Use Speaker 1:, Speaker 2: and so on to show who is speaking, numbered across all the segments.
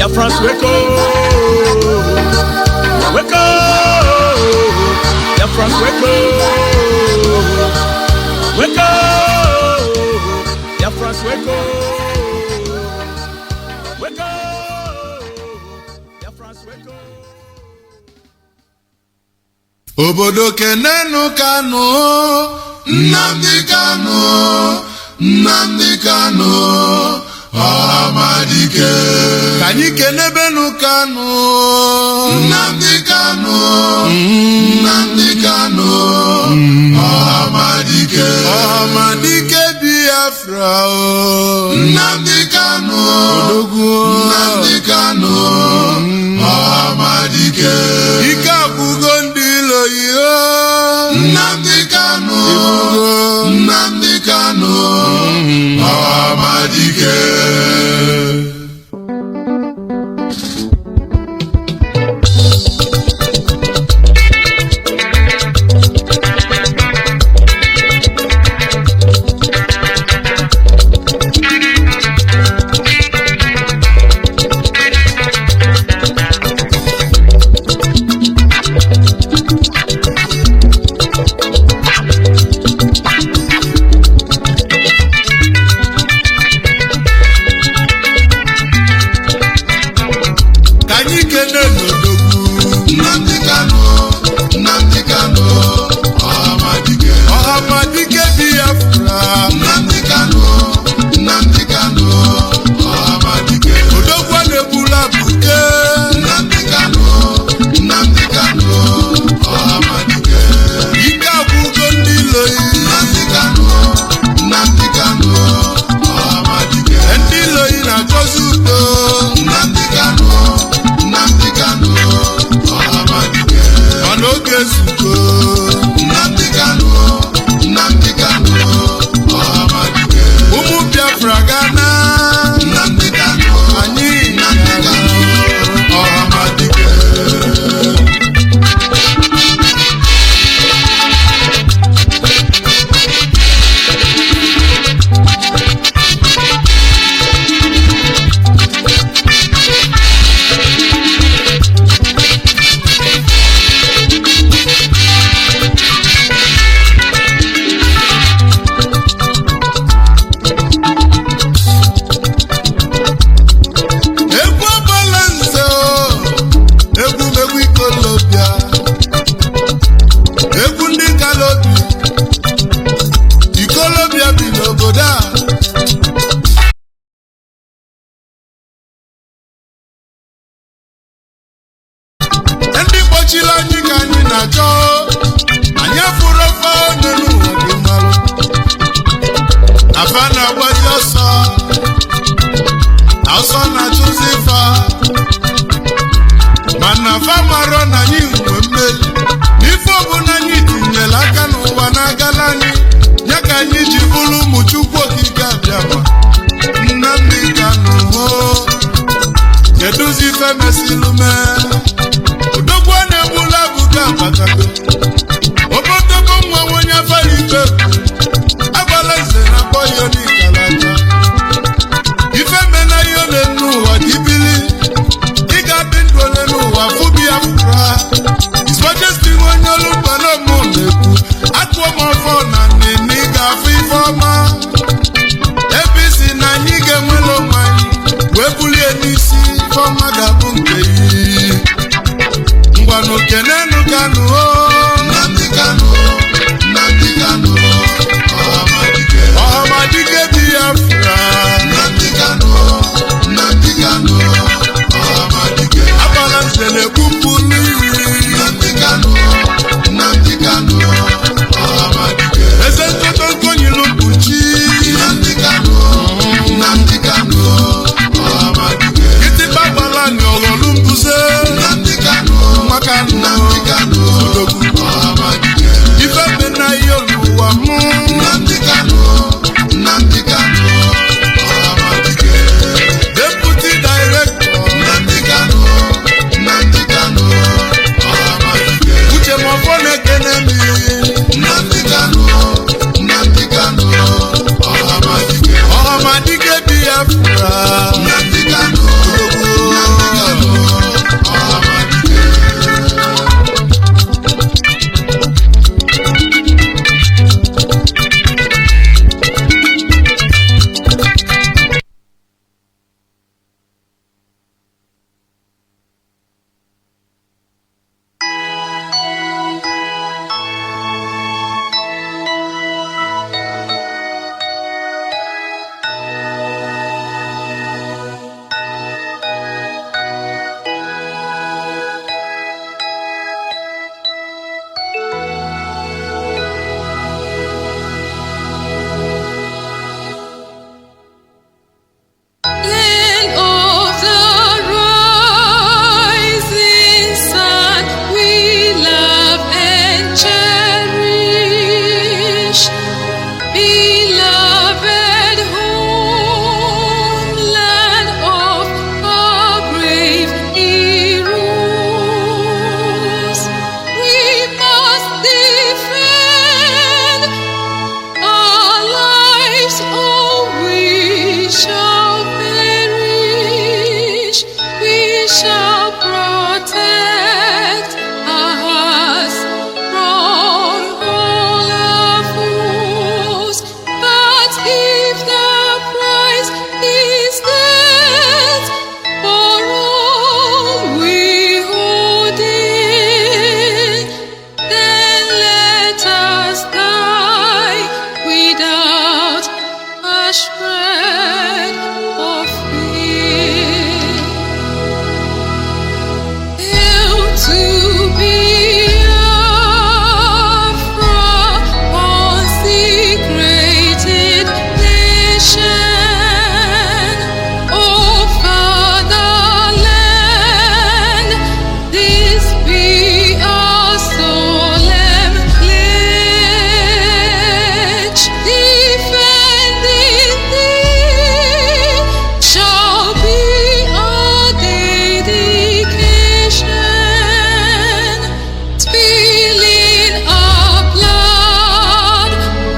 Speaker 1: Biafrans wake up, wake up, Biafrans wake up, wake up, Biafrans wake up, wake up, Biafrans wake up.
Speaker 2: Obodo kenenu Kanu, Nnamdi Kanu, Nnamdi Kanu, Amadike. Kanyi kenebenu Kanu, Nnamdi Kanu, Nnamdi Kanu, Amadike. Amadike Biafra, Nnamdi Kanu, Nnamdi Kanu, Amadike. Nnamdi Kanu, Nnamdi Kanu, Amadike.
Speaker 3: shall protect us from all our foes. But if the price is death for all we hold in, then let us die without a shred of fear. Hail to Biafra, consecrated nation. O fatherland, this be our solemn pledge. Defending thee shall be our dedication. Spilling our blood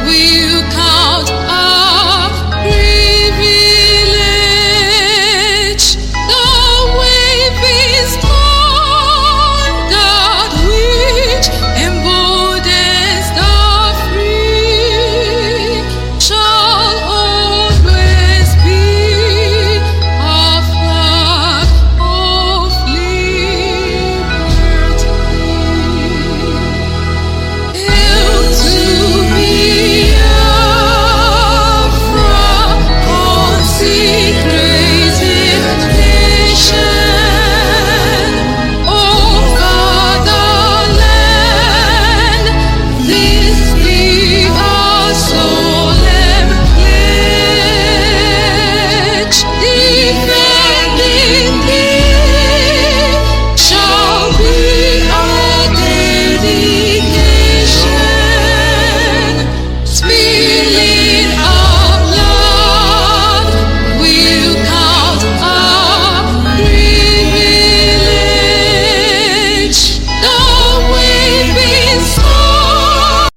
Speaker 3: will count our privilege. The waving standard which emboldens the free shall always be our flag of liberty. Hail to Biafra, consecrated nation. O fatherland, this be our solemn pledge. Defending thee shall be our dedication. Spilling our blood will count our privilege. The waving sword.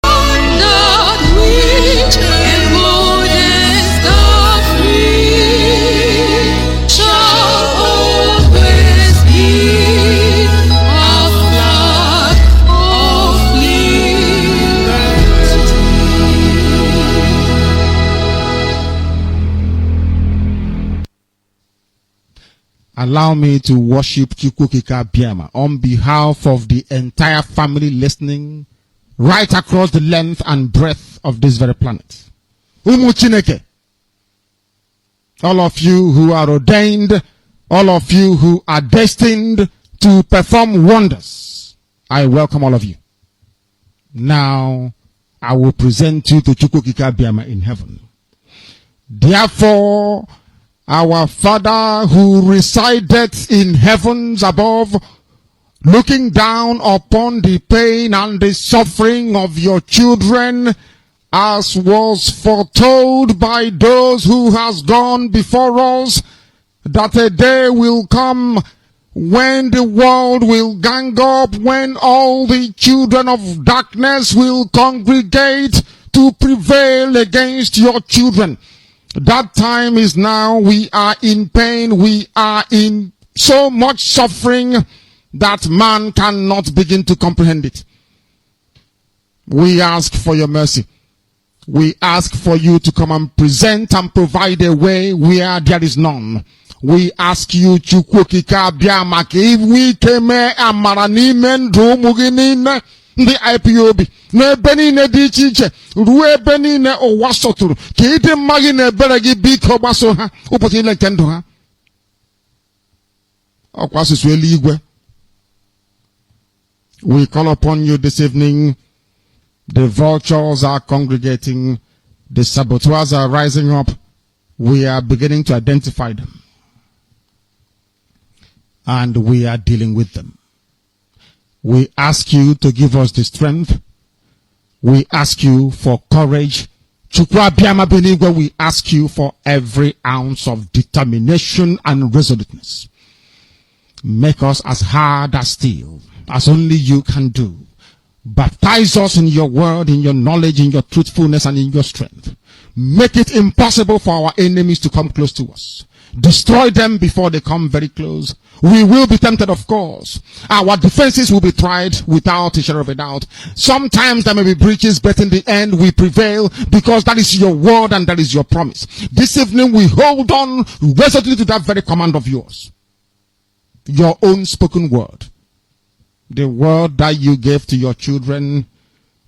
Speaker 3: That which emboldens the free shall always be our flag of liberty.
Speaker 4: Allow me to worship Chukwukika Biama on behalf of the entire family listening right across the length and breadth of this very planet. Umu Chineke, all of you who are ordained, all of you who are destined to perform wonders, I welcome all of you. Now, I will present you to Chukwukika Biama in heaven. Therefore, our Father who resideth in heavens above, looking down upon the pain and the suffering of your children, as was foretold by those who has gone before us, that a day will come when the world will gang up, when all the children of darkness will congregate to prevail against your children. That time is now. We are in pain. We are in so much suffering that man cannot begin to comprehend it. We ask for your mercy. We ask for you to come and present and provide a way where there is none. We ask you, Chukwukika Biama, if we came amara n'ime ndụ ụmụ gị niile ndị Ipob n'ebe niile dị iche iche ruo ebe niile ụwa sọtụrụ ka ịdị mma gị na ebere gị biko gbaso ha ụbọchị niile nke ndụ ha. Ọkwa asụsụ eluigwe. We call upon you this evening. The vultures are congregating. The saboteurs are rising up. We are beginning to identify them. And we are dealing with them. We ask you to give us the strength. We ask you for courage. Chukwu Abịama Benigwe, we ask you for every ounce of determination and resoluteness. Make us as hard as steel, as only you can do. Baptize us in your word, in your knowledge, in your truthfulness, and in your strength. Make it impossible for our enemies to come close to us. Destroy them before they come very close. We will be tempted, of course. Our defenses will be tried without a shadow of a doubt. Sometimes there may be breaches, but in the end we prevail, because that is your word and that is your promise. This evening we hold on resolutely to that very command of yours. Your own spoken word. The word that you gave to your children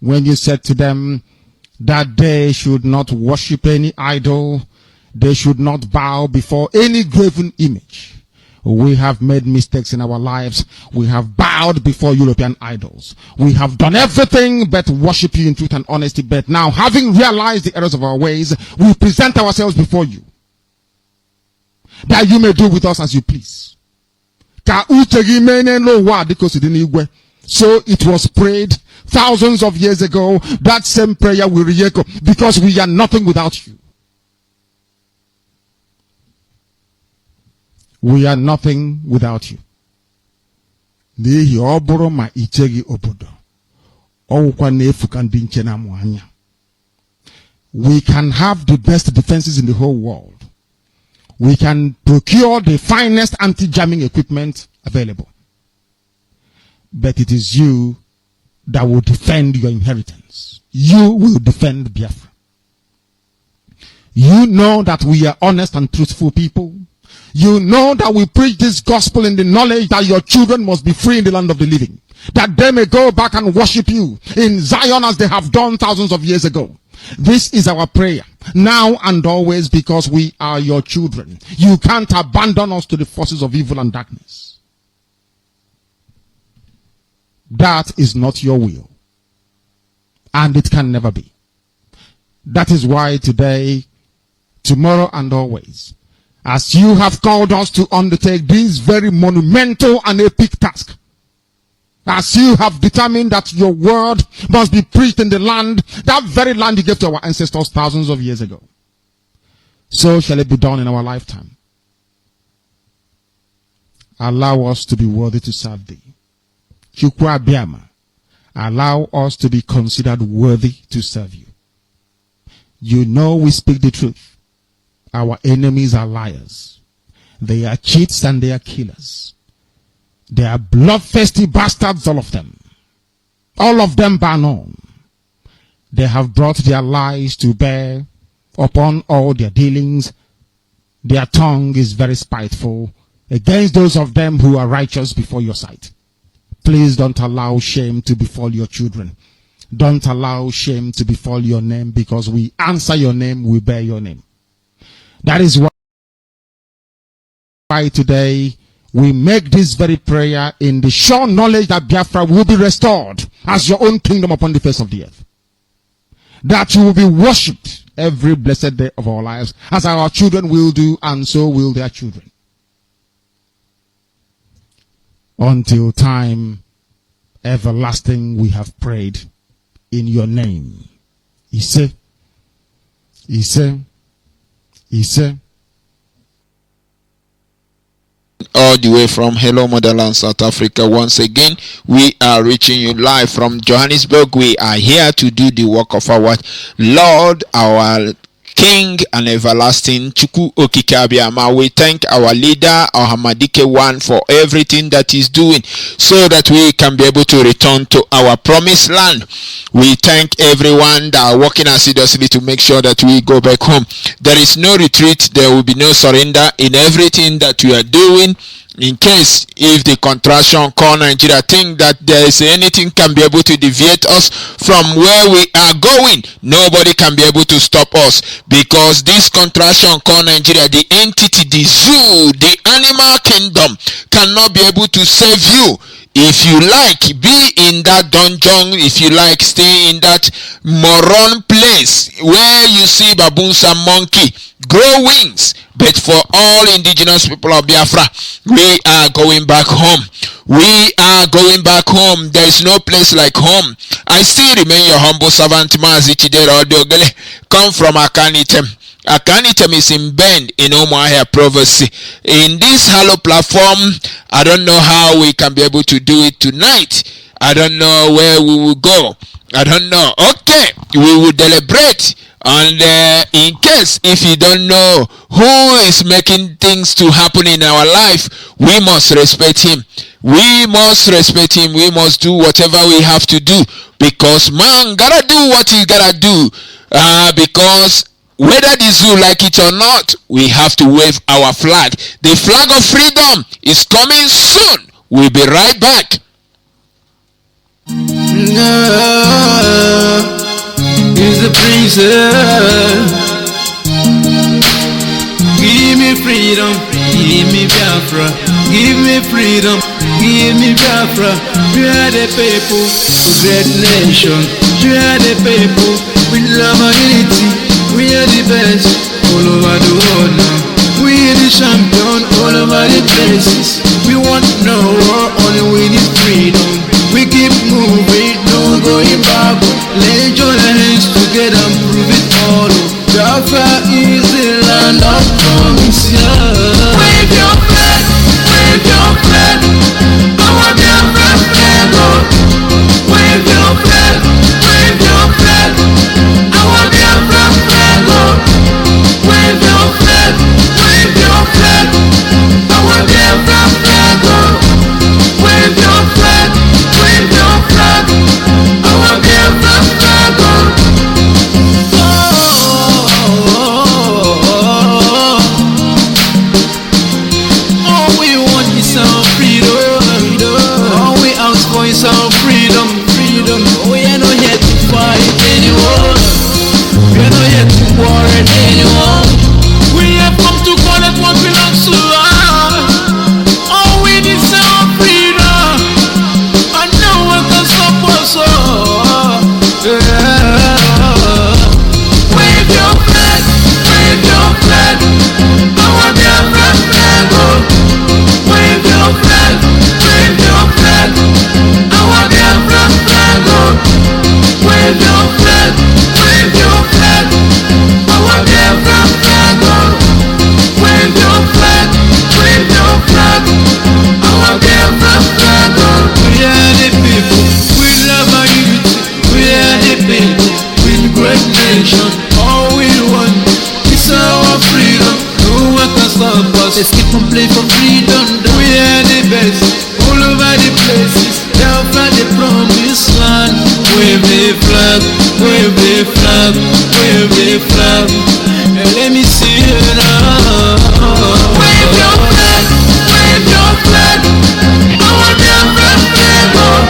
Speaker 4: when you said to them that they should not worship any idol, they should not bow before any graven image. We have made mistakes in our lives. We have bowed before European idols. We have done everything but worship you in truth and honesty. But now, having realized the errors of our ways, we present ourselves before you, that you may do with us as you please. So it was prayed thousands of years ago. That same prayer will re-echo, because we are nothing without you. We are nothing without you. We can have the best defenses in the whole world. We can procure the finest anti-jamming equipment available. But it is you that will defend your inheritance. You will defend Biafra. You know that we are honest and truthful people. You know that we preach this gospel in the knowledge that your children must be free in the land of the living, that they may go back and worship you in Zion as they have done thousands of years ago. This is our prayer, now and always, because we are your children. You can't abandon us to the forces of evil and darkness. That is not your will, and it can never be. That is why today, tomorrow, and always, as you have called us to undertake this very monumental and epic task, as you have determined that your word must be preached in the land, that very land you gave to our ancestors thousands of years ago, so shall it be done in our lifetime. Allow us to be worthy to serve thee. Chukwu Abiama, allow us to be considered worthy to serve you. You know we speak the truth. Our enemies are liars. They are cheats and they are killers. They are bloodthirsty bastards, all of them. All of them bar none. They have brought their lies to bear upon all their dealings. Their tongue is very spiteful against those of them who are righteous before your sight. Please don't allow shame to befall your children. Don't allow shame to befall your name, because we answer your name, we bear your name. That is why today we make this very prayer in the sure knowledge that Biafra will be restored as your own kingdom upon the face of the earth. That you will be worshipped every blessed day of our lives, as our children will do, and so will their children. Until time everlasting we have prayed in your name. Ise.
Speaker 5: All the way from Hello Motherland, South Africa. Once again, we are reaching you live from Johannesburg. We are here to do the work of our Lord, our King and everlasting Chukwu Okike Abiyama. We thank our leader, our Hamadike One, for everything that he's doing, so that we can be able to return to our promised land. We thank everyone that are working assiduously to make sure that we go back home. There is no retreat. There will be no surrender in everything that we are doing. In case if the contraction call Nigeria think that there is anything can be able to deviate us from where we are going, nobody can be able to stop us, because this contraction call Nigeria, the entity, the zoo, the animal kingdom, cannot be able to save you. If you like, be in that dungeon. If you like, stay in that moron place where you see baboons and monkey grow wings. But for all indigenous people of Biafra, we are going back home. We are going back home. There is no place like home. I still remain your humble servant, Mazi, Chidera, Osuogele. Come from Akanitem. Akanitem is in Bend in Omoahia Province. In this Halo platform, I don't know how we can be able to do it tonight. I don't know where we will go. I don't know. Okay, we will deliberate. And in case if you don't know who is making things to happen in our life, we must respect him. We must respect him. We must do whatever we have to do, because man gotta do what he gotta do. Because whether the zoo like it or not, we have to wave our flag. The flag of freedom is coming soon. We'll be right back.
Speaker 2: Is the princess. Give me freedom, give me Biafra. Give me freedom, give me Biafra. We are the people, a great nation. We are the people, with love and unity. We are the best, all over the world now. We are the champion, all over the places. We want no war, only we need freedom. We keep moving, no going back. Let's join hands together and prove it all. Biafra is the land of promise. Yeah. Wave your flag, wave your flag. Our Biafra flag, oh. Wave your flag, wave your flag. Our Biafra flag, oh. Wave your flag, wave your flag. Our Biafra flag, oh. Wave your flag, wave your flag. Our Biafra flag, oh. All we want is our freedom. All we ask for is our freedom. We are not here to fight anyone. We are not here to warn anyone. We have come to collect what belongs to us. All we need is our freedom, and no one can stop us. Yeah. Wave your flag, wave your flag. Our Biafra flag, oh. Wave your flag, wave your flag. Our Biafra flag, oh. Wave your flag, wave your flag. Our Biafra flag, oh. Wave your flag, wave your flag. Our Biafra flag, oh. We are the people, we love our unity. We are the people, with great nation. All we want is our freedom. No one can stop us. Let's keep on playing for freedom. We are the best, all over the places. Down from the promised land. Wave the flag, wave the flag, wave the flag. And let me see you now. Wave your flag, wave your flag. Our Biafra flag, oh.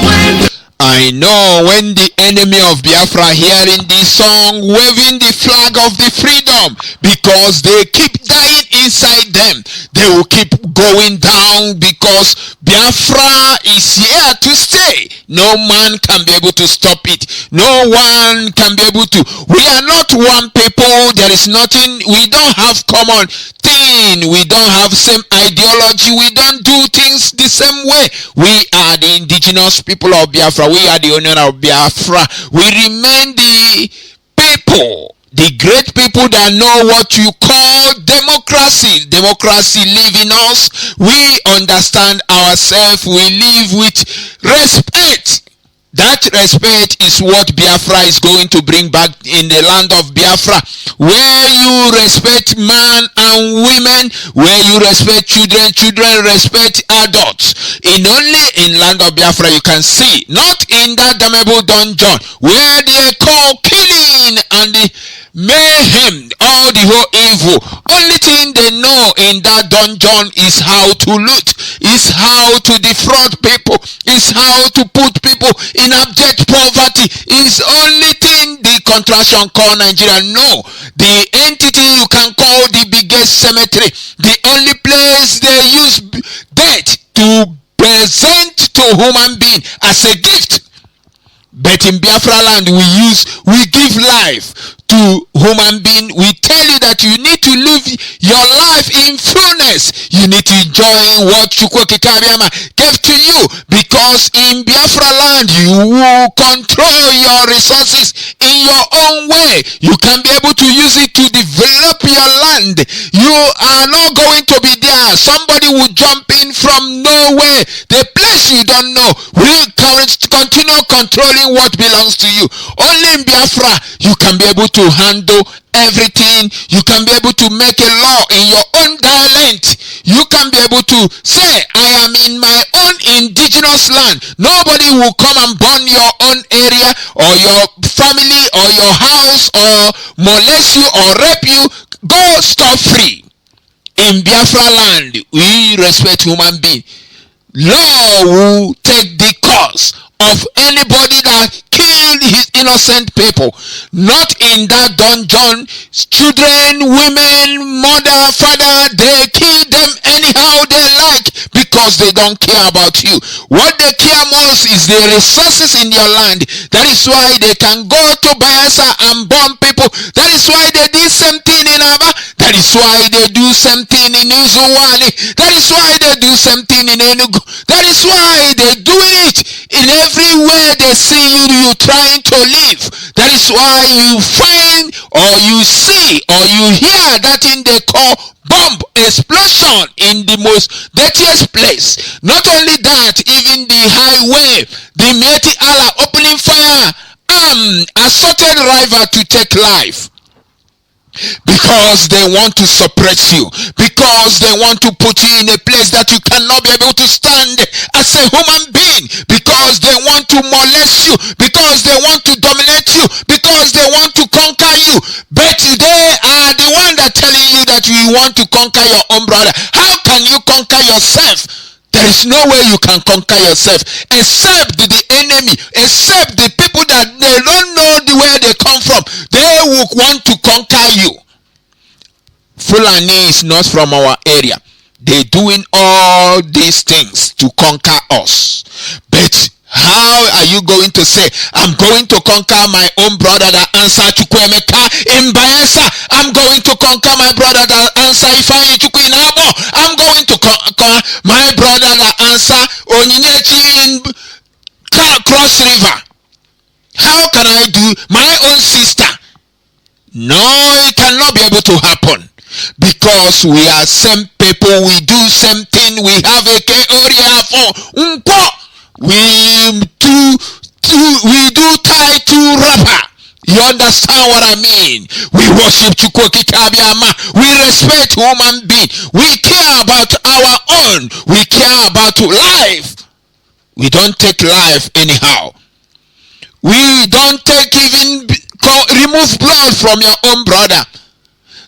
Speaker 2: Wave.
Speaker 5: I know when the enemy of Biafra hearing this song, waving the flag of the freedom, because they keep dying inside them, they will keep going down, because Biafra is here to stay. No man can be able to stop it. No one can be able to. We are not one people. There is nothing. We don't have common thing. We don't have same ideology. We don't do things the same way. We are the indigenous people of Biafra. We are the owner of Biafra. We remain the people, the great people that know what you call democracy. Democracy live in us. We understand ourselves. We live with respect. That respect is what Biafra is going to bring back in the land of Biafra, where you respect man and women, where you respect children, children respect adults. Only in land of Biafra you can see, not in that damnable dungeon where they call killing and the mayhem, all the whole evil. Only thing they know in that dungeon is how to loot, is how to defraud people, is how to put people in abject poverty. Is only thing the contraction call Nigeria. No, the entity you can call the biggest cemetery, the only place they use death to present to human being as a gift. But in Biafra land we give life to human being, we tell you that you need to live your life in fullness. You need to enjoy what Chukwokikabiama gave to you, because in Biafra land you will control your resources in your own way. You can be able to use it to develop your land. You are not going to be there. Somebody will jump in from nowhere, the place you don't know. We continue controlling what belongs to you. Only in Biafra you can be able to handle everything. You can be able to make a law in your own dialect. You can be able to say, I am in my own indigenous land. Nobody will come and burn your own area or your family or your house or molest you or rape you. Go stop free. In Biafra land, we respect human being. Law will take the course of anybody that killed his innocent people. Not in that dungeon. Children, women, mother, father, they kill them anyhow they like, because they don't care about you. What they care most is the resources in your land. That is why they can go to Bayelsa and bomb people. That is why they did something in Aba. That is why they do something in Uzuwali. That is why they do something in Enugu. That is why they do it in everywhere they see you trying to live. That is why you find or you see or you hear that thing they call bomb explosion in the most dirtiest place. Not only that, even the highway, the Mieti Allah opening fire, assaulted rival to take life. Because they want to suppress you, because they want to put you in a place that you cannot be able to stand as a human being, because they want to molest you, because they want to dominate you, because they want to conquer you. But they are the one that telling you that you want to conquer your own brother. How can you conquer yourself? There is no way you can conquer yourself except the enemy, except the people that they don't know where they come from. They will want to conquer you. Fulani is not from our area. They doing all these things to conquer us. But how are you going to say, I'm going to conquer my own brother that answer Chukwemeka in Bayelsa? I'm going to conquer my brother that answer Ifeanyi Chukwu in Abo. I'm going to conquer my brother that answer Onyinyechi in Cross River. How can I do my own sister? No, it cannot be able to happen. Because we are same people, we do same thing, we have a area for Unko. We do tie to rapper. You understand what I mean? We worship Chukwokikabiama. We respect human being. We care about our own. We care about life. We don't take life anyhow. We don't take even remove blood from your own brother.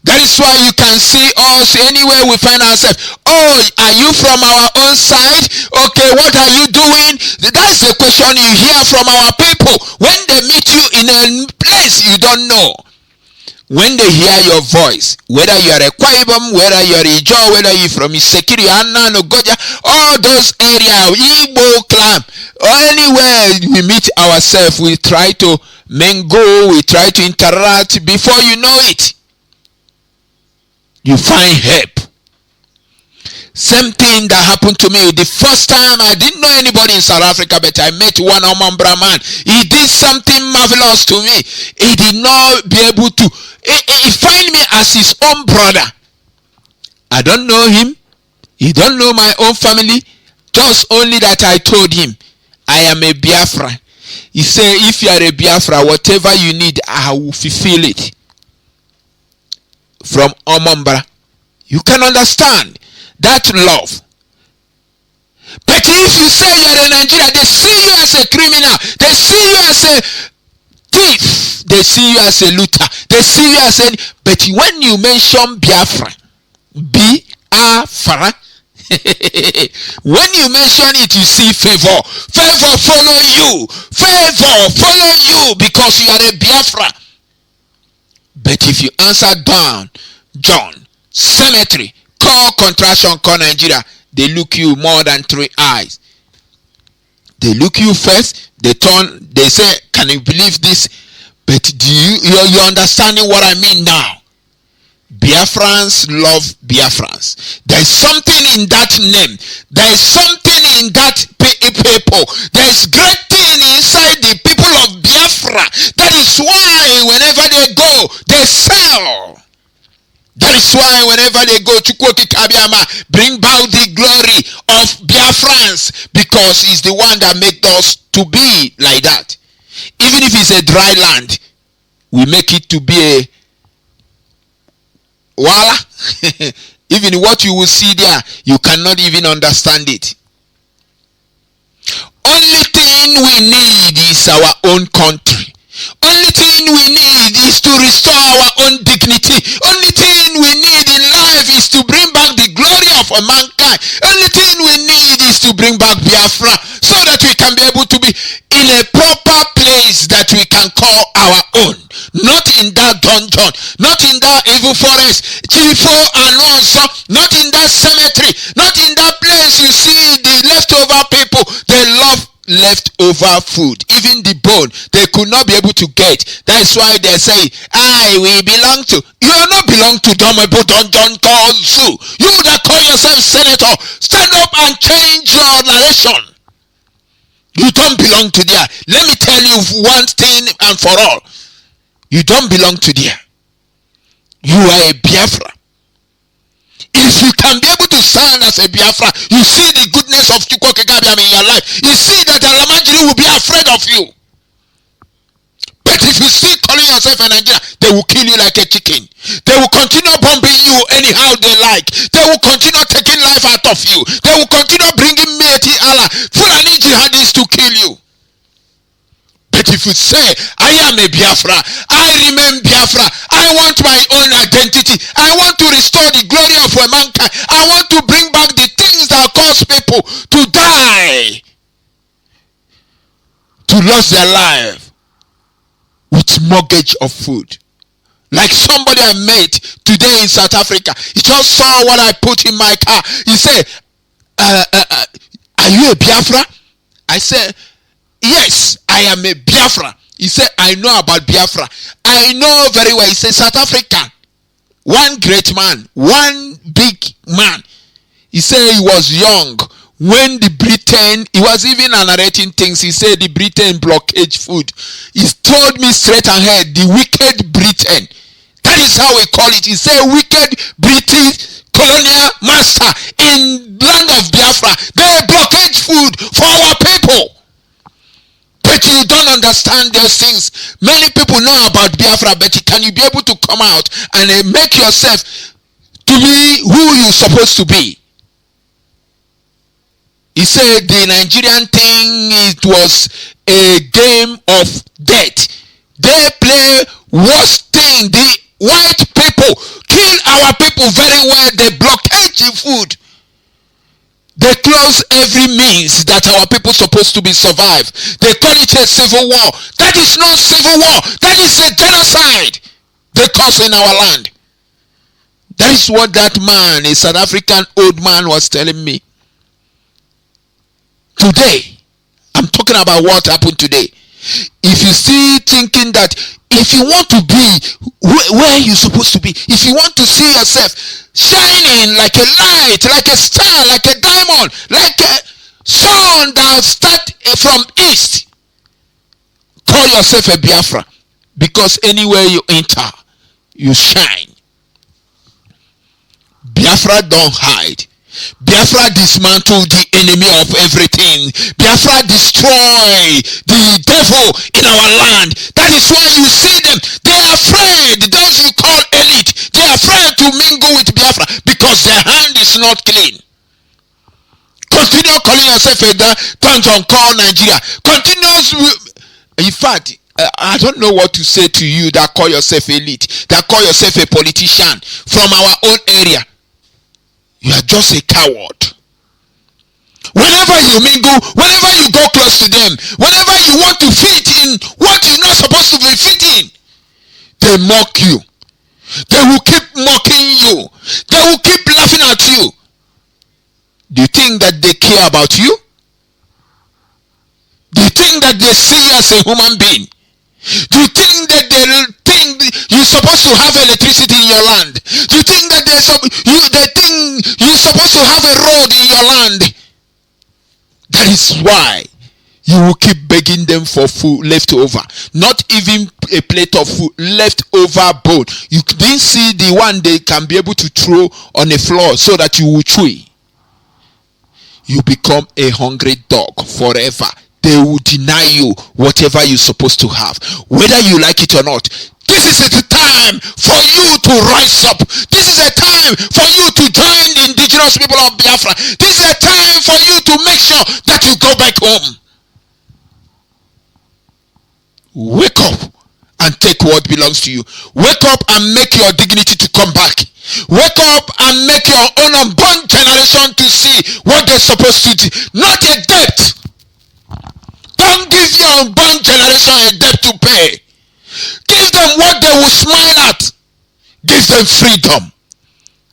Speaker 5: That is why you can see us anywhere we find ourselves. Oh, are you from our own side? Okay, what are you doing? That's the question you hear from our people when they meet you in a place you don't know. When they hear your voice, whether you are a Kwaibam, whether you are a Ijo, whether you are from Isekiri, Anna, Nogoja, all those areas, Igbo clan, or anywhere we meet ourselves, we try to mingle, we try to interact. Before you know it, you find help. Same thing that happened to me. The first time I didn't know anybody in South Africa, but I met one Omambra man. He did something marvelous to me. He did not be able to. He find me as his own brother. I don't know him. He don't know my own family. Just only that I told him, I am a Biafra. He said, if you are a Biafra, whatever you need, I will fulfill it. From Omambra. You can understand that love. But if you say you are in Nigeria, they see you as a criminal. They see you as a thief. They see you as a looter. They see you as a... But when you mention Biafra, Biafra, when you mention it, you see favor. Favor follow you. Favor follow you because you are a Biafra. But if you answer down, John, cemetery, call contraction, call Nigeria, they look you more than 3 eyes. They look you first, they turn, they say, can you believe this But do you understanding what I mean now? Biafrans love Biafrans. There is something in that name. There is something in that people. There is great thing inside the people of Biafra. That is why whenever they go, they sell. That is why whenever they go to Kabiyama, bring back the glory of Biafrans, because he's the one that made us to be like that. Even if it's a dry land, we make it to be a voila. Even what you will see there, you cannot even understand it. Only thing we need is our own country. Only thing we need is to restore our own dignity. Only thing we need in life is to bring back the glory of mankind. Only thing we need is to bring back Biafra, so that we can be able to be in a proper place that we can call our own. Not in that dungeon, not in that evil forest, Chifo and also, not in that cemetery, not in that place you see the leftover people. They love leftover food. Even the bone they could not be able to get. That's why they say, we belong to. You are not belong to Domebo Dungeon called Zoo. You that call yourself senator, stand up and change your narration. You don't belong to there. Let me tell you one thing and for all. You don't belong to there. You are a Biafra. If you can be able to stand as a Biafra, you see the goodness of Chukwokekabiam in your life. You see that Alamajiri will be afraid of you. But if you still calling yourself a Nigerian, they will kill you like a chicken. They will continue bombing you anyhow they like. They will continue taking life out of you. They will continue bringing Meti Allah, Fulani jihadists to kill you. But if you say, I am a Biafra, I remain Biafra, I want my own identity, I want to restore the glory of mankind, I want to bring back the things that cause people to die, to lose their life with mortgage of food. Like somebody I met today in South Africa, he just saw what I put in my car. He said, are you a Biafra? I said, yes, I am a Biafra. He said, I know about Biafra. I know very well. He said, South Africa, one great man, one big man. He said he was young when the Britain, he was even narrating things. He said the Britain blockade food. He told me straight ahead, the wicked Britain. That is how we call it. He said wicked British colonial master in land of Biafra. They blockade food for our people. But you don't understand those things. Many people know about Biafra, but can you be able to come out and make yourself to be who you're supposed to be? He said the Nigerian thing, it was a game of death. They play worst thing. The white people kill our people very well. They blockade the food. They close every means that our people supposed to be survived. They call it a civil war. That is not civil war. That is a genocide they cause in our land. That is what that man, a South African old man, was telling me. Today, I'm talking about what happened today. If you still thinking that if you want to be where you're supposed to be, if you want to see yourself shining like a light, like a star, like a diamond, like a sun that start from east, call yourself a Biafra, because anywhere you enter, you shine. Biafra don't hide. Biafra dismantle the enemy of everything. Biafra destroy the devil in our land. That is why you see them. They are afraid. Those you call elite, they are afraid to mingle with Biafra because their hand is not clean. Continue calling yourself a dungeon called Nigeria. In fact, I don't know what to say to you that call yourself elite, that call yourself a politician from our own area. You are just a coward. Whenever you mingle, whenever you go close to them, whenever you want to fit in what you're not supposed to be fitting, they mock you. They will keep mocking you. They will keep laughing at you. Do you think that they care about you? Do you think that they see you as a human being? Do you think that they think you're supposed to have electricity in your land? Do you think that they think you're supposed to have a road in your land? That is why you will keep begging them for food left over. Not even a plate of food, left over bone. You didn't see the one they can be able to throw on the floor so that you will chew. You become a hungry dog forever. They will deny you whatever you're supposed to have, whether you like it or not. This is a time for you to rise up. This is a time for you to join the indigenous people of Biafra. This is a time for you to make sure that you go back home. Wake up and take what belongs to you. Wake up and make your dignity to come back. Wake up and make your own unborn generation to see what they're supposed to do. Not a debt. Don't give your unborn generation a debt to pay. Give them what they will smile at. Give them freedom.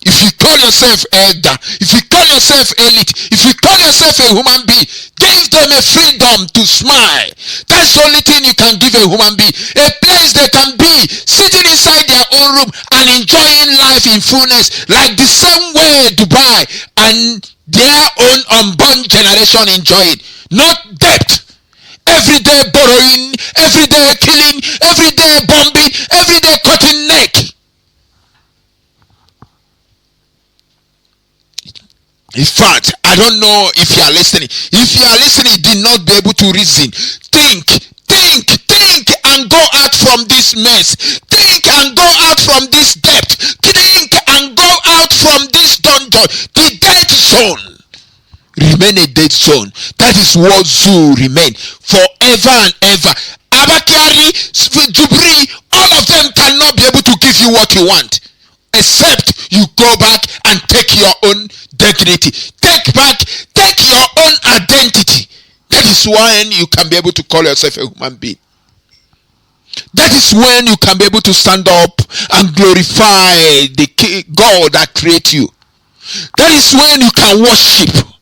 Speaker 5: If you call yourself elder, if you call yourself elite, if you call yourself a human being, give them a freedom to smile. That's the only thing you can give a human being. A place they can be sitting inside their own room and enjoying life in fullness, like the same way Dubai and their own unborn generation enjoy it. Not debt. Every day borrowing, every day killing, every day bombing, every day cutting neck. In fact, I don't know if you are listening. If you are listening, did not be able to reason. Think, and go out from this mess. Think and go out from this debt. Think and go out from this dungeon. The dead zone. Remain a dead zone. That is what zoo remain forever and ever. Abakari, Jubri, all of them cannot be able to give you what you want, except you go back and take your own dignity. Take your own identity. That is when you can be able to call yourself a human being. That is when you can be able to stand up and glorify the God that created you. That is when you can worship.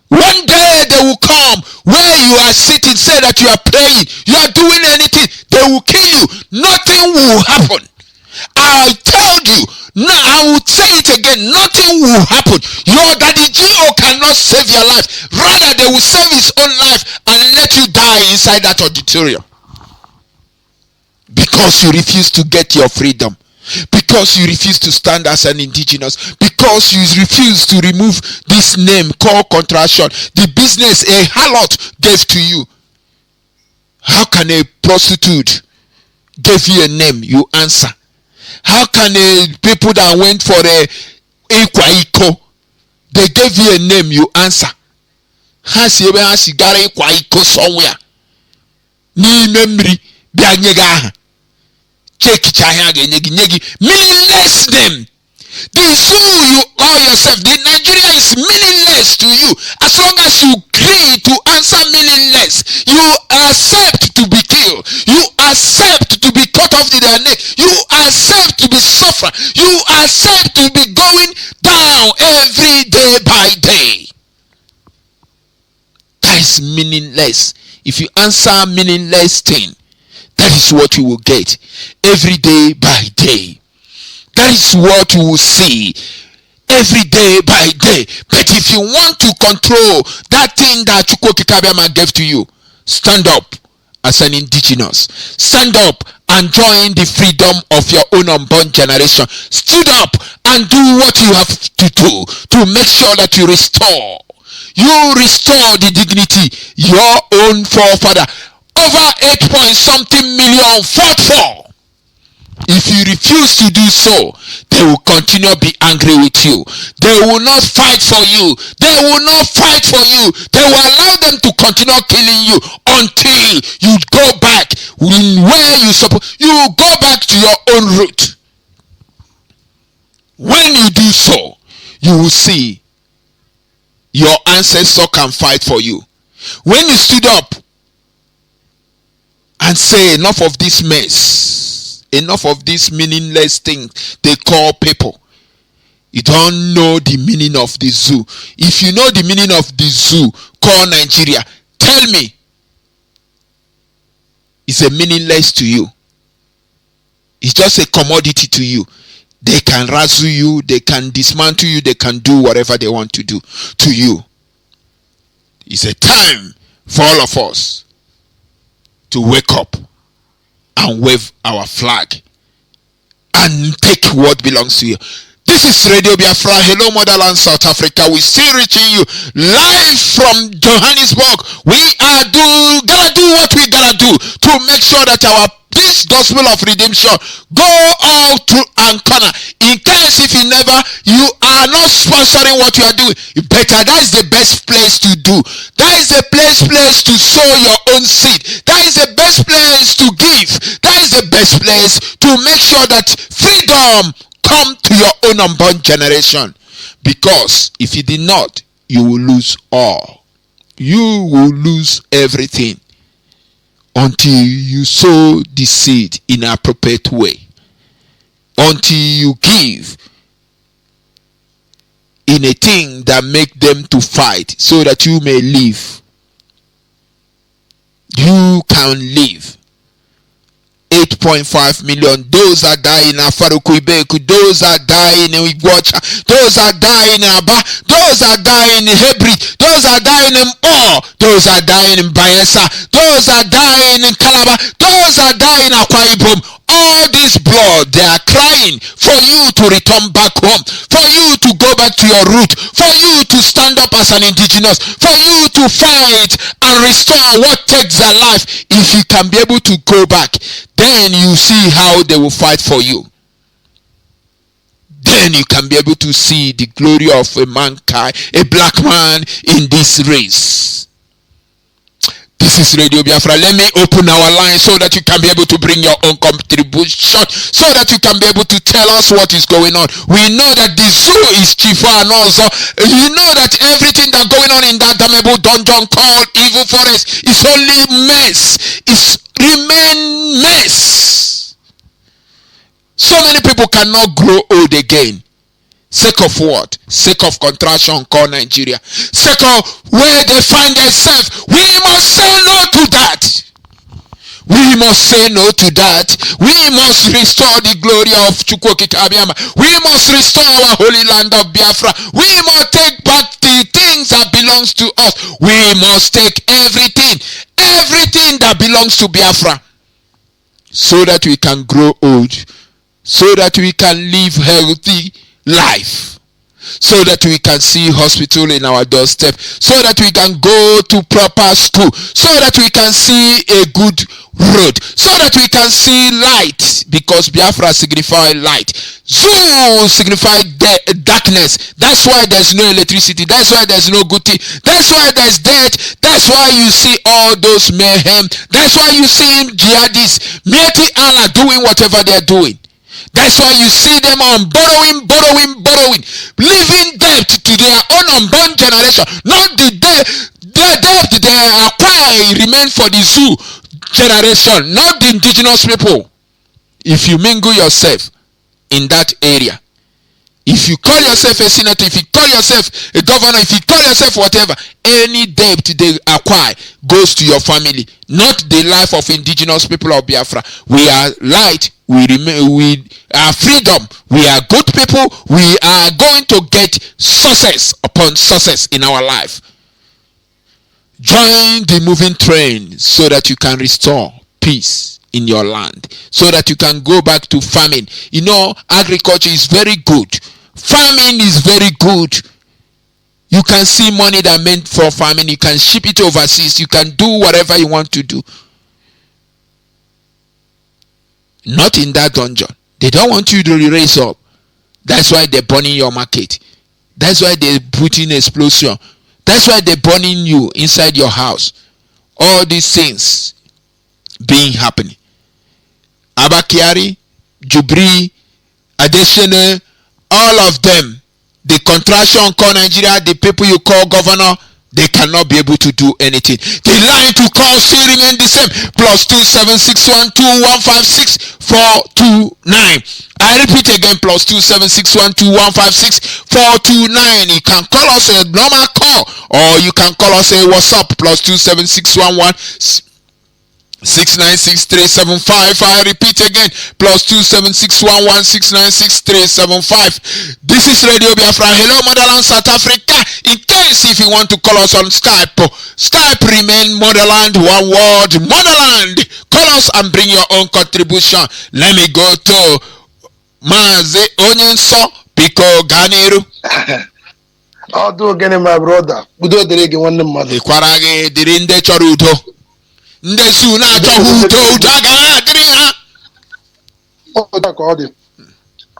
Speaker 5: One day they will come where you are sitting, say that you are praying, you are doing anything, they will kill you. Nothing will happen. I told you, no, I will say it again, nothing will happen. Your daddy G.O. cannot save your life. Rather, they will save his own life and let you die inside that auditorium. Because you refuse to get your freedom. Because you refuse to stand as an indigenous. Because you refuse to remove this name called contraction. The business a harlot gave to you. How can a prostitute give you a name? You answer. How can people that went for a Ikwaiko, they gave you a name, you answer? Has you ever sigara Ikwaiko somewhere? Ni memory be anyega. Check meaningless name. The zoo you call yourself, the Nigeria is meaningless to you. As long as you agree to answer meaningless, you accept to be killed, you accept to be cut off to their neck, you accept to be suffer, you accept to be going down every day by day. That is meaningless. If you answer meaningless thing, that is what you will get every day by day. That is what you will see every day by day. But if you want to control that thing that Chukwokikabiama gave to you, stand up as an indigenous. Stand up and join the freedom of your own unborn generation. Stood up and do what you have to do to make sure that you restore. You restore the dignity your own forefather over 8 million fought for. If you refuse to do so, they will continue to be angry with you. They will not fight for you. They will not fight for you. They will allow them to continue killing you until you go back where you suppose. You go back to your own root. When you do so, you will see your ancestors can fight for you. When you stood up and say enough of this mess, enough of this meaningless thing they call people, you don't know the meaning of the zoo. If you know the meaning of the zoo called Nigeria, tell me is a meaningless to you. It's just a commodity to you. They can razzle you, they can dismantle you, they can do whatever they want to do to you. It's a time for all of us to wake up and wave our flag and take what belongs to you. This is Radio Biafra. Hello, Motherland, South Africa. We're still reaching you live from Johannesburg. We are gonna do what we gotta do to make sure that this gospel of redemption go all through and corner. In case if you are not sponsoring what you are doing, that is the best place to do. That is the place to sow your own seed. That is the best place to give. That is the best place to make sure that freedom come to your own unborn generation. Because if you did not, you will lose all. You will lose everything until you sow the seed in an appropriate way. Until you give in a thing that make them to fight so that you may live. You can live. 8.5 million. Those are dying in Afarukuibeku. Those are dying in Iguacha. Those are dying in Aba. Those are dying in Hebri. Those are dying in O. Those are dying in Bayelsa. Those are dying in Calabar. Those are dying in Akwa Ibom. All this blood, they are crying for you to return back home, for you to go back to your root, for you to stand up as an indigenous, for you to fight and restore what takes their life. If you can be able to go back, then you see how they will fight for you. Then you can be able to see the glory of a mankind, a black man in this race. This is Radio Biafra. Let me open our line so that you can be able to bring your own contribution, so that you can be able to tell us what is going on. We know that the zoo is cheaper, and also you know that everything that's going on in that damnable dungeon called Evil Forest is only mess. It's remain mess. So many people cannot grow old again. Sake of what? Sake of contraction called Nigeria. Sake of where they find themselves. We must say no to that. We must say no to that. We must restore the glory of Chukwokika Abiyama. We must restore our holy land of Biafra. We must take back the things that belongs to us. We must take everything that belongs to Biafra, so that we can grow old, so that we can live healthy life, so that we can see hospital in our doorstep, so that we can go to proper school, so that we can see a good road, so that we can see light, because Biafra signifies light. Zoo signifies darkness. That's why there's no electricity. That's why there's no good thing. That's why there's death. That's why you see all those mayhem. That's why you see jihadists, Mieti Allah, doing whatever they're doing. That's why you see them on borrowing, leaving debt to their own unborn generation. Not the debt they acquire remain for the zoo generation, not the indigenous people. If you mingle yourself in that area, if you call yourself a senator, if you call yourself a governor, if you call yourself whatever, any debt they acquire goes to your family, not the life of indigenous people of Biafra. We are light. We are freedom. We are good people. We are going to get success upon success in our life. Join the moving train so that you can restore peace in your land, so that you can go back to farming. You know, agriculture is very good. Farming is very good. You can see money that meant for farming. You can ship it overseas. You can do whatever you want to do. Not in that dungeon. They don't want you to raise up. That's why they're burning your market. That's why they're putting explosion. That's why they're burning you inside your house. All these things being happening. Abakiari, Jubri, Adesina, all of them, the contraction called Nigeria, the people you call governor, they cannot be able to do anything. The line to call still remain the same. +27612156429. I repeat again, +27612156429. You can call us a normal call, or you can call us a WhatsApp, +27611 696-375. I repeat again, +27611696375. This is Radio Biafra. Hello, Motherland, South Africa. In case if you want to call us on Skype remain Motherland, one word, Motherland. Call us and bring your own contribution. Let me go to Mazi Onyenso Piko Ganiru.
Speaker 6: Osuogele, my brother. Udo dịrị gị nwanne mmadụ.
Speaker 5: Ikwara gị dịrị ndị chọrọ udo. Ndị su na-achọghị udo agaghị adịrị ha.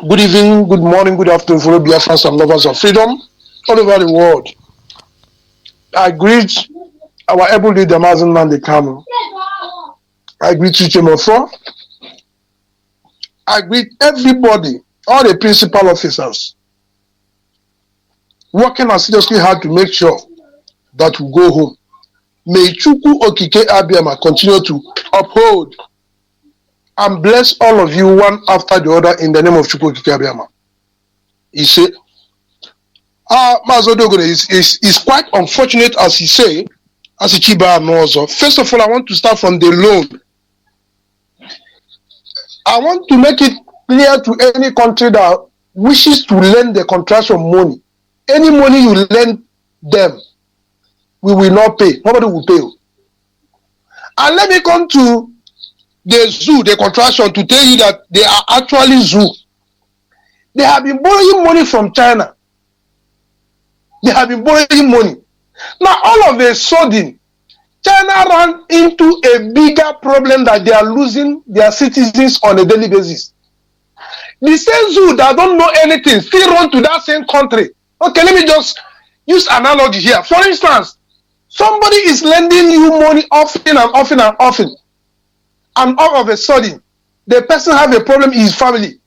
Speaker 6: Good evening, good morning, good afternoon, fellow Biafrans and lovers of freedom all over the world. I greet our able leader, Mazi Kanu. I greet you, Chemofo. I greet everybody, all the principal officers, working assiduously hard to make sure that we go home. May Chukwu Okike Abiyama continue to uphold and bless all of you one after the other in the name of Chukwu Okike Abiyama. He said, Mazi Osuogele is quite unfortunate, as he say, as Chidera knows. First of all, I want to start from the loan. I want to make it clear to any country that wishes to lend the contraction money. Any money you lend them, we will not pay. Nobody will pay. And let me come to the zoo, the contraction, to tell you that they are actually zoo. They have been borrowing money from China. They have been borrowing money. Now, all of a sudden, China ran into a bigger problem that they are losing their citizens on a daily basis. The same zoo that don't know anything still run to that same country. Okay, let me just use analogy here. For instance, somebody is lending you money often and often and often. And all of a sudden, the person have a problem in his family.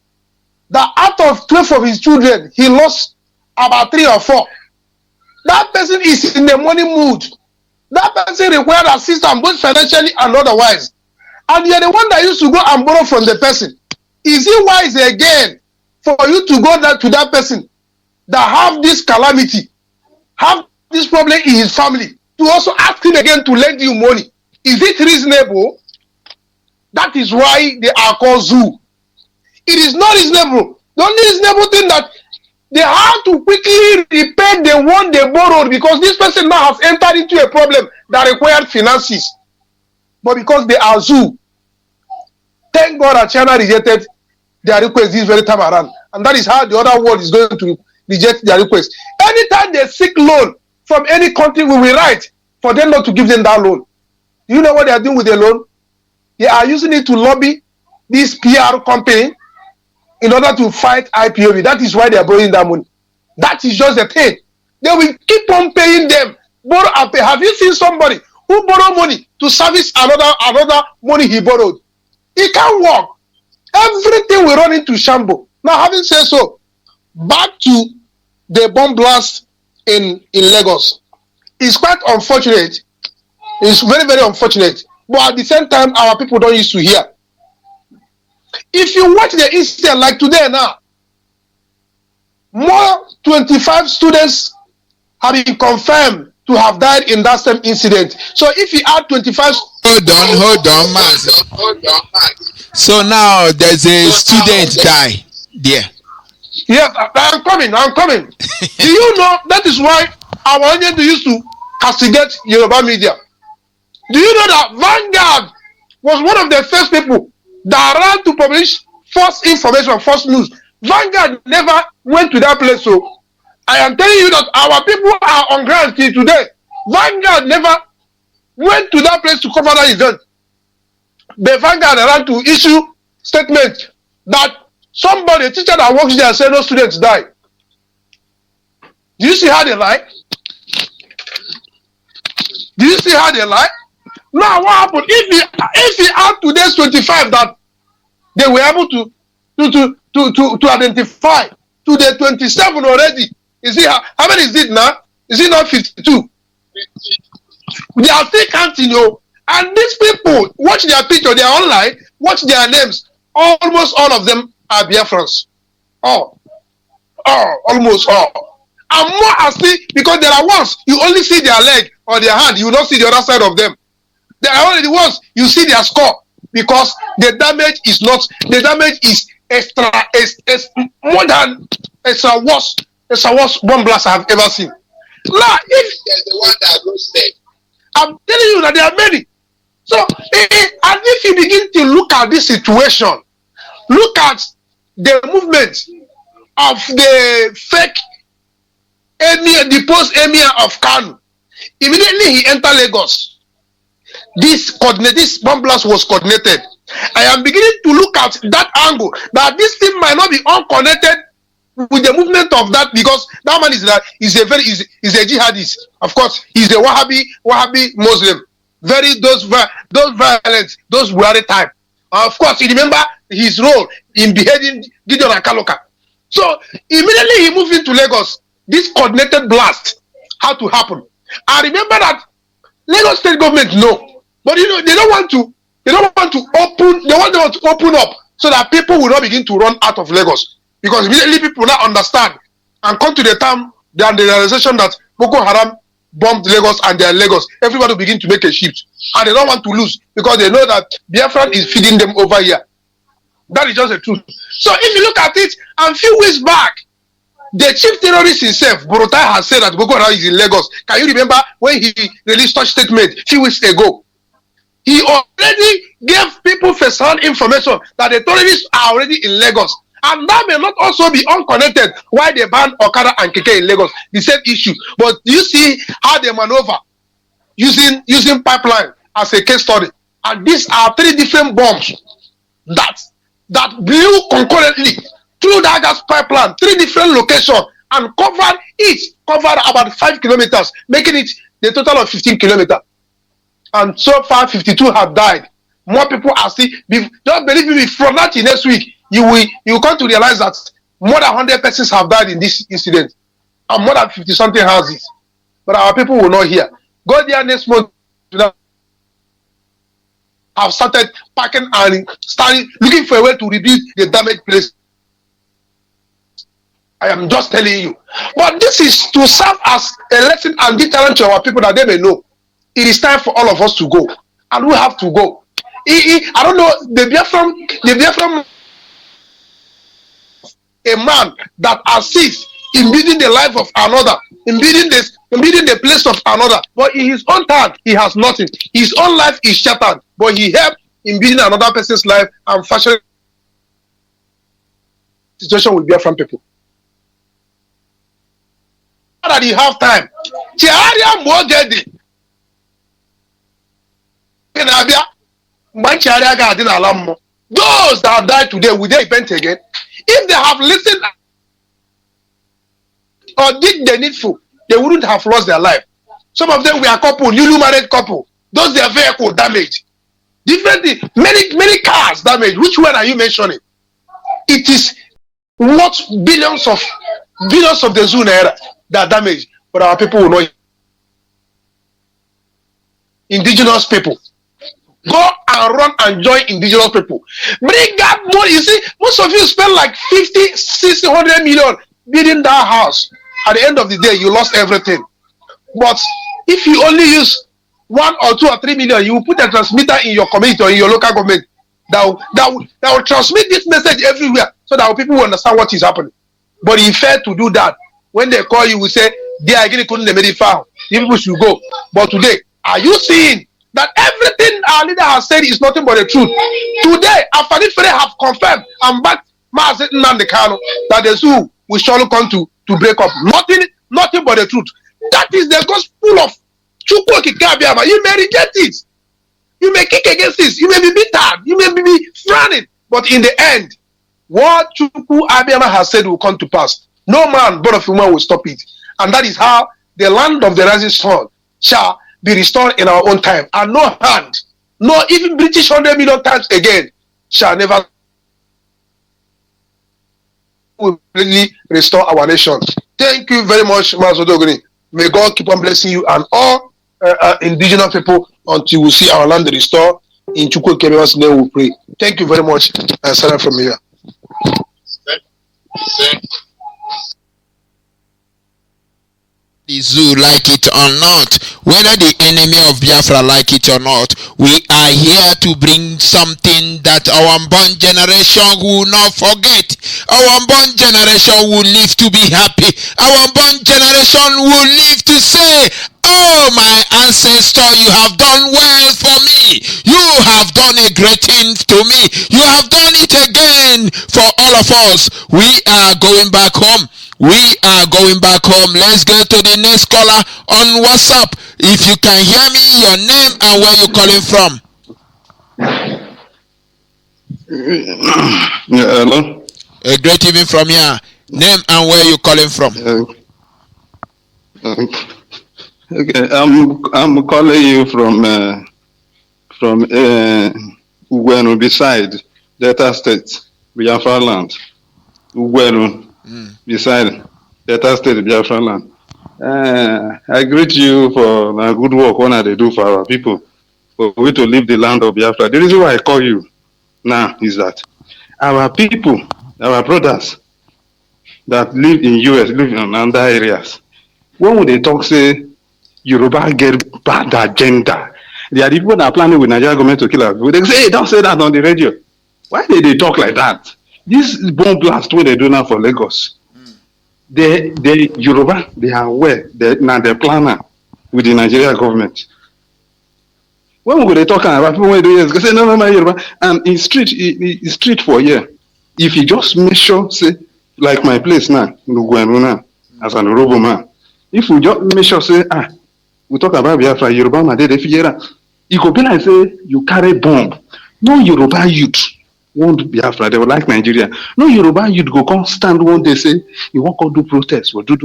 Speaker 6: That out of 12 of his children, he lost about 3 or 4. That person is in the money mood. That person requires assistance both financially and otherwise. And you're the one that used to go and borrow from the person. Is it wise again for you to go to that person that have this calamity, have this problem in his family, to also ask him again to lend you money? Is it reasonable? That is why they are called zoo. It is not reasonable. The only reasonable thing that they have to quickly repay the one they borrowed, because this person now has entered into a problem that required finances. But because they are zoo, thank God that China rejected their request this very time around. And that is how the other world is going to reject their request. Anytime they seek loan from any country, we will write for them not to give them that loan. Do you know what they are doing with the loan? They are using it to lobby this PR company in order to fight IPOB. That is why they are borrowing that money. That is just the thing. They will keep on paying them. Borrow and pay. Have you seen somebody who borrowed money to service another money he borrowed? It can't work. Everything will run into shambles. Now, having said so, back to the bomb blast in Lagos. It's quite unfortunate. It's very, very unfortunate. But at the same time, our people don't used to hear. If you watch the incident like today now, more 25 students have been confirmed to have died in that same incident. So if you add 25...
Speaker 5: Hold on, Mazi. So now there's a student die there.
Speaker 6: Yes, I'm coming. Do you know that is why our onion used to castigate Yoruba media? Do you know that Vanguard was one of the first people that ran to publish false information, false news? Vanguard never went to that place. So I am telling you that our people are on ground till today. Vanguard never went to that place to cover that event. The Vanguard ran to issue statement that somebody, a teacher that works there, said no students died. Do you see how they lie? Do you see how they lie? Now what happened? If he add today's 25 that they were able to identify to the 27 already. You see how many is it now? Is it not 52? They are still counting, you. And these people, watch their picture, they are online, watch their names. Almost all of them are Biafrans. Almost all. And more are still, because there are ones, you only see their leg or their hand, you will not see the other side of them. They are already the ones you see their score because the damage is extra, is more than extra worse bomb blast I have ever seen. Now, if there's the one that goes there, I'm telling you that there are many. So, and if you begin to look at this situation, look at the movement of the fake emir, the post emir of Kanu. Immediately he entered Lagos. This bomb blast was coordinated. I am beginning to look at that angle that this thing might not be unconnected with the movement of that, because that man is a jihadist. Of course, he's a Wahhabi Muslim. Those violent, those Buhari type. Of course, you remember his role in beheading Gideon Akaloka. So immediately he moved into Lagos. This coordinated blast had to happen. I remember that Lagos state government no, but you know they want to open up so that people will not begin to run out of Lagos, because immediately people now understand and come to the term and the realization that Boko Haram bombed Lagos and they are Lagos. Everybody will begin to make a shift, and they don't want to lose because they know that Biafran is feeding them over here. That is just the truth. So if you look at it, and a few weeks back, the chief terrorist himself, Borotai, has said that Boko Haram is in Lagos. Can you remember when he released such statement a few weeks ago? He already gave people first-hand information that the terrorists are already in Lagos. And that may not also be unconnected why they banned Okada and Keke in Lagos. The same issue. But you see how they maneuver using pipeline as a case study. And these are three different bombs that blew concurrently through that gas pipeline, three different locations, and covered about 5 kilometers, making it the total of 15 kilometers. And so far, 52 have died. More people are still. Don't believe me. From that to next week, you will come to realize that more than 100 persons have died in this incident, and more than 50 something houses. But our people will not hear. Go there next month. Have started packing and starting looking for a way to rebuild the damaged place. I am just telling you. But this is to serve as a lesson and deterrent to our people that they may know. It is time for all of us to go. And we have to go. I don't know, the Biafran, a man that assists in building the life of another, in building the place of another. But in his own time, he has nothing. His own life is shattered. But he helped in building another person's life and fashioning situation with Biafran people. Now that you have time, those that have died today, will they repent again? If they have listened or did the needful, they wouldn't have lost their life. Some of them were couple, newly married couple. Those their vehicle damaged. Differently, many cars damaged. Which one are you mentioning? It is what billions of the Zoo naira that damaged, but our people will not. Indigenous people. Go and run and join indigenous people. Bring that money. You see, most of you spend like 50, 60, 100 million building that house. At the end of the day, you lost everything. But if you only use 1 or 2 or 3 million, you will put a transmitter in your community or in your local government that will transmit this message everywhere so that people will understand what is happening. But he failed to do that. When they call you, we say, they are getting couldn't the found. People should go. But today, are you seeing that everything our leader has said is nothing but the truth? Today, after this have confirmed and backed Mazi that the zoo will surely come to break up. Nothing but the truth. That is the gospel of Chukwu Kikabiama. You may reject it. You may kick against this. You may be bitter. You may be frowning. But in the end, what Chukwu Abiyama has said will come to pass. No man, born of woman, will stop it. And that is how the land of the rising sun shall be restored in our own time. And no hand, no even British 100 million times again, shall never will really restore our nation. Thank you very much, Mazodogri. May God keep on blessing you and all indigenous people until we see our land restored. In Chukwu Kemewa's name we pray. Thank you very much. And Sarah from here.
Speaker 5: the zoo like it or not, whether the enemy of Biafra like it or not, we are here to bring something that our unborn generation will not forget. Our unborn generation will live to be happy. Our unborn generation will live to say, "Oh, my ancestor, you have done well for me. You have done a great thing to me. You have done it again for all of us." We are going back home. We are going back home. Let's go to the next caller on WhatsApp. If you can hear me, your name and where you're calling from.
Speaker 7: Hello.
Speaker 5: A great evening from here. Name and where you're calling from.
Speaker 7: Okay, I'm calling you from Ugwenu, beside Delta State, Biafra land. Ugwenu, beside Delta State, Biafra land. I greet you for the good work one they do for our people, for we to leave the land of Biafra. The reason why I call you now is that our people, our brothers that live in US, live in other areas, when would they talk say Yoruba get bad agenda? They are the people that are planning with Nigeria government to kill our people. They say, "Hey, don't say that on the radio." Why did they talk like that? This bomb blast what they do now for Lagos. The Yoruba, they are aware. Now they're planning with the Nigeria government. When will they talk about people when they do this? Say no, Yoruba. And in street for here, if you just make sure, say, like my place now, in Ugwenu, as an Orobo man, if we just make sure, say, we talk about Biafra, Yoruba man, they figure out. It could be like, say, you carry bomb. No Yoruba youth want Biafra, they will like Nigeria. No Yoruba youth go come stand one day, say, you want to do protest, or do.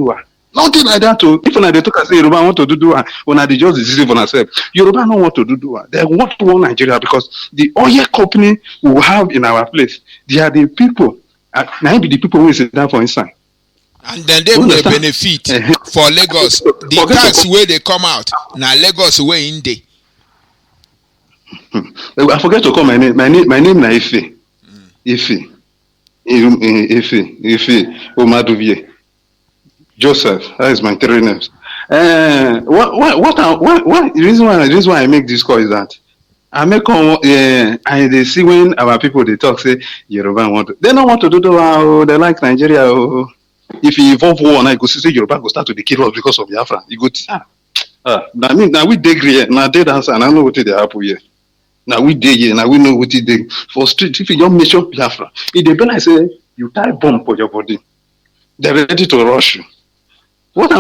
Speaker 7: Nothing like that. If they talk and say Yoruba want to do, when they just deceive on themselves, Yoruba don't want to do. They want one Nigeria, because the oil company we will have in our place, they are the people, now be the people who sit down for inside.
Speaker 5: And then they will benefit for Lagos. The tax where they come out, now Lagos way in day.
Speaker 7: I forget to call my name. My name is Ife. Ife Omaduvie. Joseph. That is my three names. What the reason why I make this call is that I make and they see when our people they talk, say Yoruba want to, they don't want to do they like Nigeria. If you evolve war now, you go see Yoruba go start to be killed because of Biafra. You go I mean now we degree now they dance and I know what they happen here. Now we day here, now we know what it is. For street, if you don't measure Biafra, if they be like say you tie bomb for your body, they're ready to rush you. What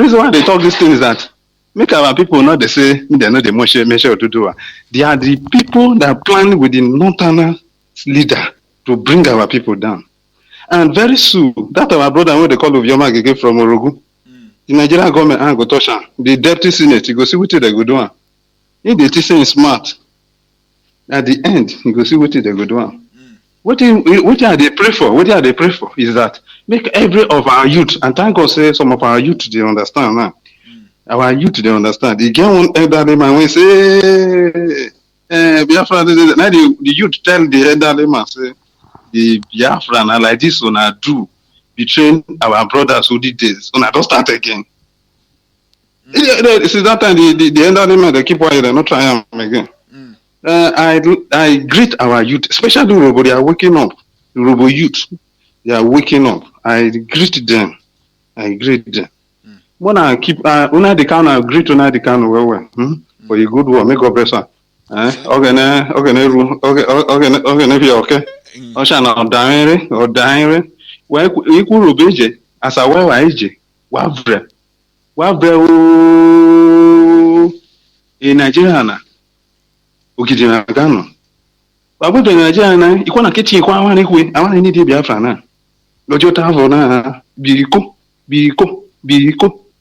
Speaker 7: reason why they talk this thing is that make our people not they say they know the measure to do. They are the people that plan with the northern leader to bring our people down. And very soon, that our brother when they call Ovioma Gege from Orogu, the Nigerian government go touch him. The deputy senate, you go see what they go do. If they teach him smart, at the end, you go see what they go do. What are they pray for? What are they pray for? Is that make every of our youth, and thank God say some of our youth they understand now. Our youth they understand. They get one elderly man when say, Biafra. Now the youth tell the elderly man say, the Biafra and like this one I do between our brothers who did this. When I don't start again. This is that time the elderly man they keep quiet. They not trying again. I greet our youth, especially Urobo. They are waking up. Urobo youth, they are waking up. I greet them. When I keep, una the can I greet una the can well. For your good work, make God bless her. Okay, Oshana or Where equal Rubeje as a well age. Wavre in Nigeria. Ukijina gano. Babu in Nigeria na iko na kitchen kwa awani kwe awani ni Biafra na. Lojo tavo na biko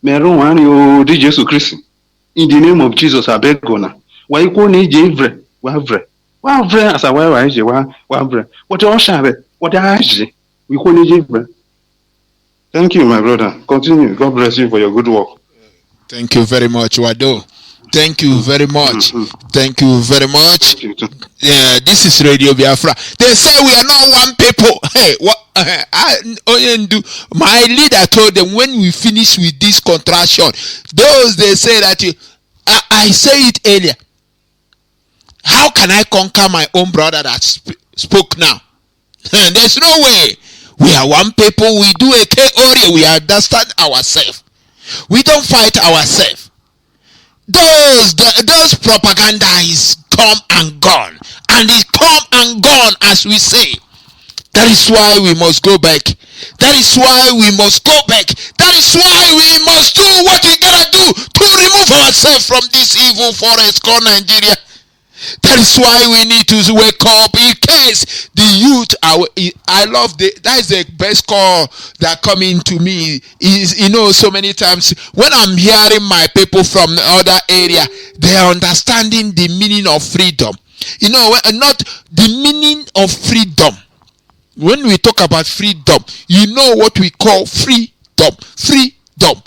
Speaker 7: meron wani o di Jesus Christ. In the name of Jesus I beg gona. Wa iko ni je wavre as a well age wavre. What all share? What aje? We ko ni je. Thank you my brother. Continue. God bless you for your good work.
Speaker 5: Thank you very much, Wado. Thank you very much. Thank you very much.
Speaker 7: Thank you too.
Speaker 5: This is Radio Biafra. They say we are not one people. Hey, what? My leader told them when we finish with this contraction, those they say that I say it earlier. How can I conquer my own brother that spoke now? There's no way. We are one people. We do a theory. We understand ourselves. We don't fight ourselves. Those propaganda is come and gone, and it come and gone as we say. That is why we must go back. That is why we must go back. That is why we must do what we gotta do to remove ourselves from this evil forest called Nigeria. That is why we need to wake up. In case the youth, I love that is the best call that coming to me. Is so many times when I'm hearing my people from the other area, they are understanding the meaning of freedom. Not the meaning of freedom. When we talk about freedom, you know what we call freedom. Freedom.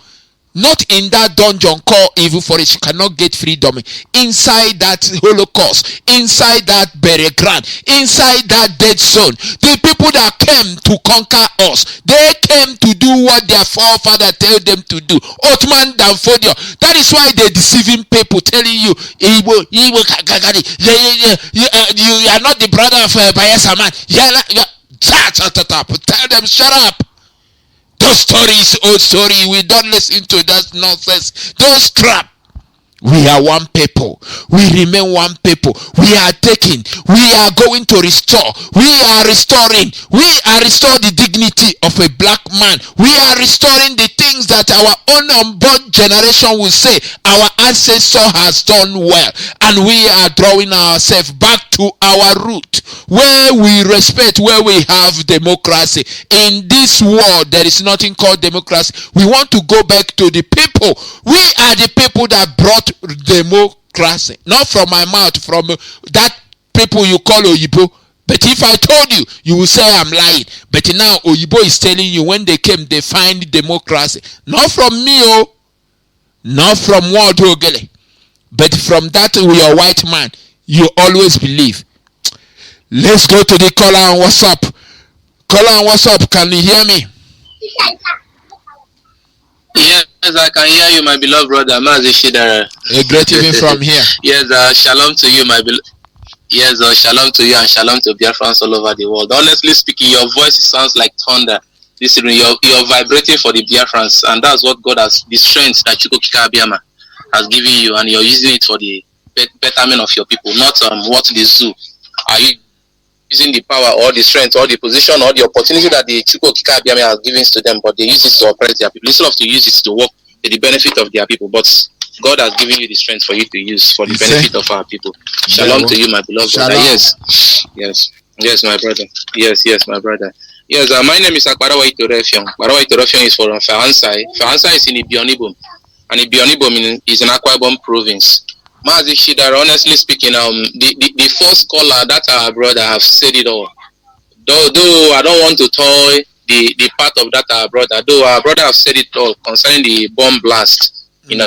Speaker 5: Not in that dungeon called evil forest. You cannot get freedom inside that Holocaust, inside that burial ground, inside that dead zone. The people that came to conquer us, they came to do what their forefather told them to do. Ottoman Danfodio. That is why they're deceiving people, telling you, you are not the brother of Bayesa man. Tell them, shut up. Those stories, old story, we don't listen to that nonsense. Those crap. We are one people. We remain one people. We are taking. We are going to restore. We are restoring. We are restoring the dignity of a black man. We are restoring the things that our own unborn generation will say our ancestor has done well. And we are drawing ourselves back to our root, where we respect, where we have democracy. In this world, there is nothing called democracy. We want to go back to the people. We are the people that brought democracy, not from my mouth, from that people you call Oyibo. But if I told you, you will say I'm lying. But now Oyibo is telling you when they came, they find democracy. Not from me, not from Osuogele, but from that your white man you always believe. Let's go to the caller on WhatsApp. Caller on WhatsApp, can you hear me?
Speaker 8: Yes, I can hear you, my beloved brother, Mazi Chidera.
Speaker 5: A great evening from here.
Speaker 8: Yes, shalom to you, my beloved. Yes, shalom to you and shalom to Biafrans all over the world. Honestly speaking, your voice sounds like thunder. This you're vibrating for the Biafrans, and that's what God has, the strength that Chukokika Abiyama has given you, and you're using it for the betterment of your people, not what the zoo. Are you using the power or the strength or the position or the opportunity that the Chukokika Abiyama has given to them, but they use it to oppress their people, instead of to use it to work to the benefit of their people? But God has given you the strength for you to use for the benefit of our people. Shalom to you, my beloved brother. Yes, my brother. Yes, my brother. Yes, my name is Akbarawa Itorefion. Akbarawa Itorefion is from Fahansai. Fahansai is in Ibionibum, and Ibionibum is in Akwa Ibom province. Mazi Chidera, honestly speaking, the first caller that our brother have said it all. Though I don't want to toy the part of that our brother, though our brother have said it all concerning the bomb blast in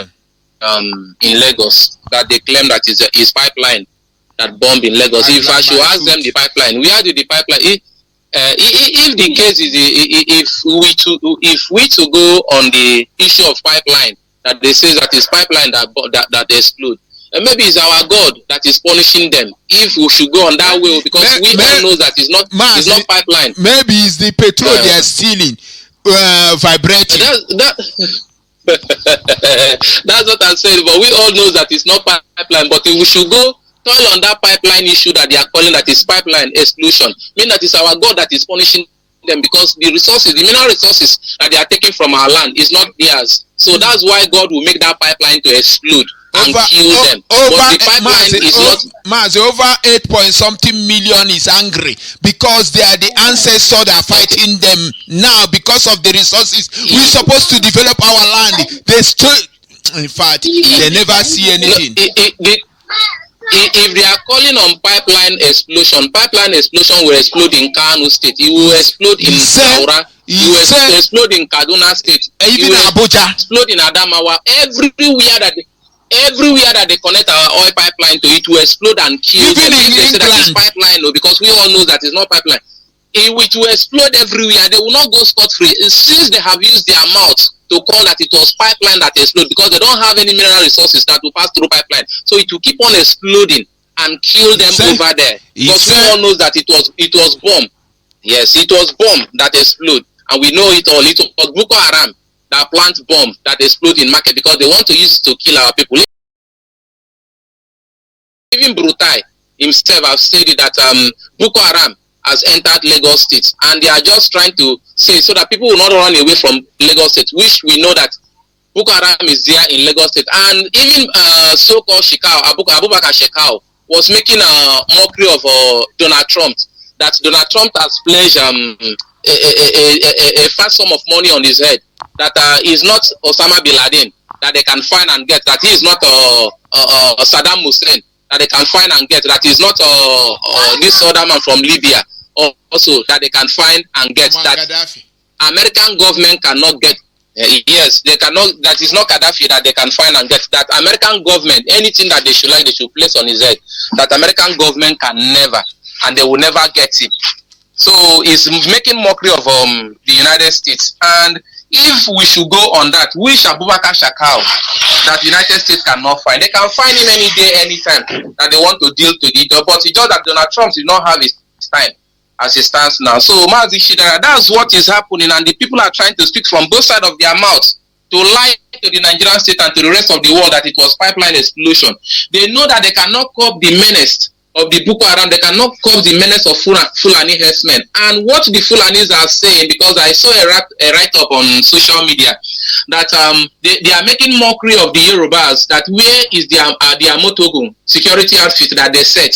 Speaker 8: Lagos, that they claim that is pipeline that bombed in Lagos. If I should ask them the pipeline, where did the pipeline? If the case is if we to go on the issue of pipeline, that they say that is pipeline that explode, and maybe it's our God that is punishing them. If we should go on that way, because we all know that it's not pipeline.
Speaker 5: Maybe it's the petrol they are stealing, vibrating.
Speaker 8: That's what I'm saying. But we all know that it's not pipeline. But if we should go toil on that pipeline issue that they are calling that is pipeline exclusion, mean that it's our God that is punishing them, because the resources, the mineral resources that they are taking from our land is not theirs. So that's why God will make that pipeline to explode and kill them. But the pipeline is not.
Speaker 5: Mazi, over 8-point-something million is angry because they are the ancestors that are fighting them now because of the resources. We're supposed to develop our land. They still, in fact, they never see anything.
Speaker 8: If they are calling on pipeline explosion will explode in Kano State. It will explode in Saura. It will explode in Kaduna State.
Speaker 5: Even Abuja.
Speaker 8: Explode in Adamawa. Everywhere that everywhere that they connect our oil pipeline to, it will explode and kill
Speaker 5: Even
Speaker 8: them.
Speaker 5: in
Speaker 8: They say that it's
Speaker 5: England.
Speaker 8: pipeline, no, because we all know that it's not pipeline. It will explode everywhere. They will not go scot-free since they have used their mouth to call that it was pipeline that exploded, because they don't have any mineral resources that will pass through pipeline. So it will keep on exploding and kill them over there. Because we all know that it was bomb. Yes, it was bomb that exploded, and we know it all. It was Boko Haram that plant bomb that explode in market because they want to use it to kill our people. Even Brutai himself have said that Boko Haram has entered Lagos State, and they are just trying to say so that people will not run away from Lagos State, which we know that Boko Haram is there in Lagos State. And even so-called Shekau, Abubakar Shekau, was making a mockery of Donald Trump, that Donald Trump has pledged a fat sum of money on his head, that is not Osama bin Laden, that they can find and get, that he is not Saddam Hussein, that they can find and get, that is not this other man from Libya, also that they can find and get, that
Speaker 5: Gaddafi.
Speaker 8: American government cannot get. Yes, they cannot. That is not Gaddafi that they can find and get. That American government, anything that they should like, they should place on his head. That American government can never, and they will never get him. So it's making mockery of the United States. And if we should go on that, which Abubakar Shekau that the United States cannot find, they can find him any day, anytime that they want to deal to it. But it's just that Donald Trump did not have his time as it stands now. So Mazi Chidera, that's what is happening, and the people are trying to speak from both sides of their mouths to lie to the Nigerian state and to the rest of the world that it was pipeline explosion. They know that they cannot curb the menace of the Boko Haram, they cannot curb the menace of Fulani herdsmen. And what the Fulanis are saying, because I saw a write-up on social media, that they are making mockery of the Yorubas, that where is the Amotogun security outfit that they set,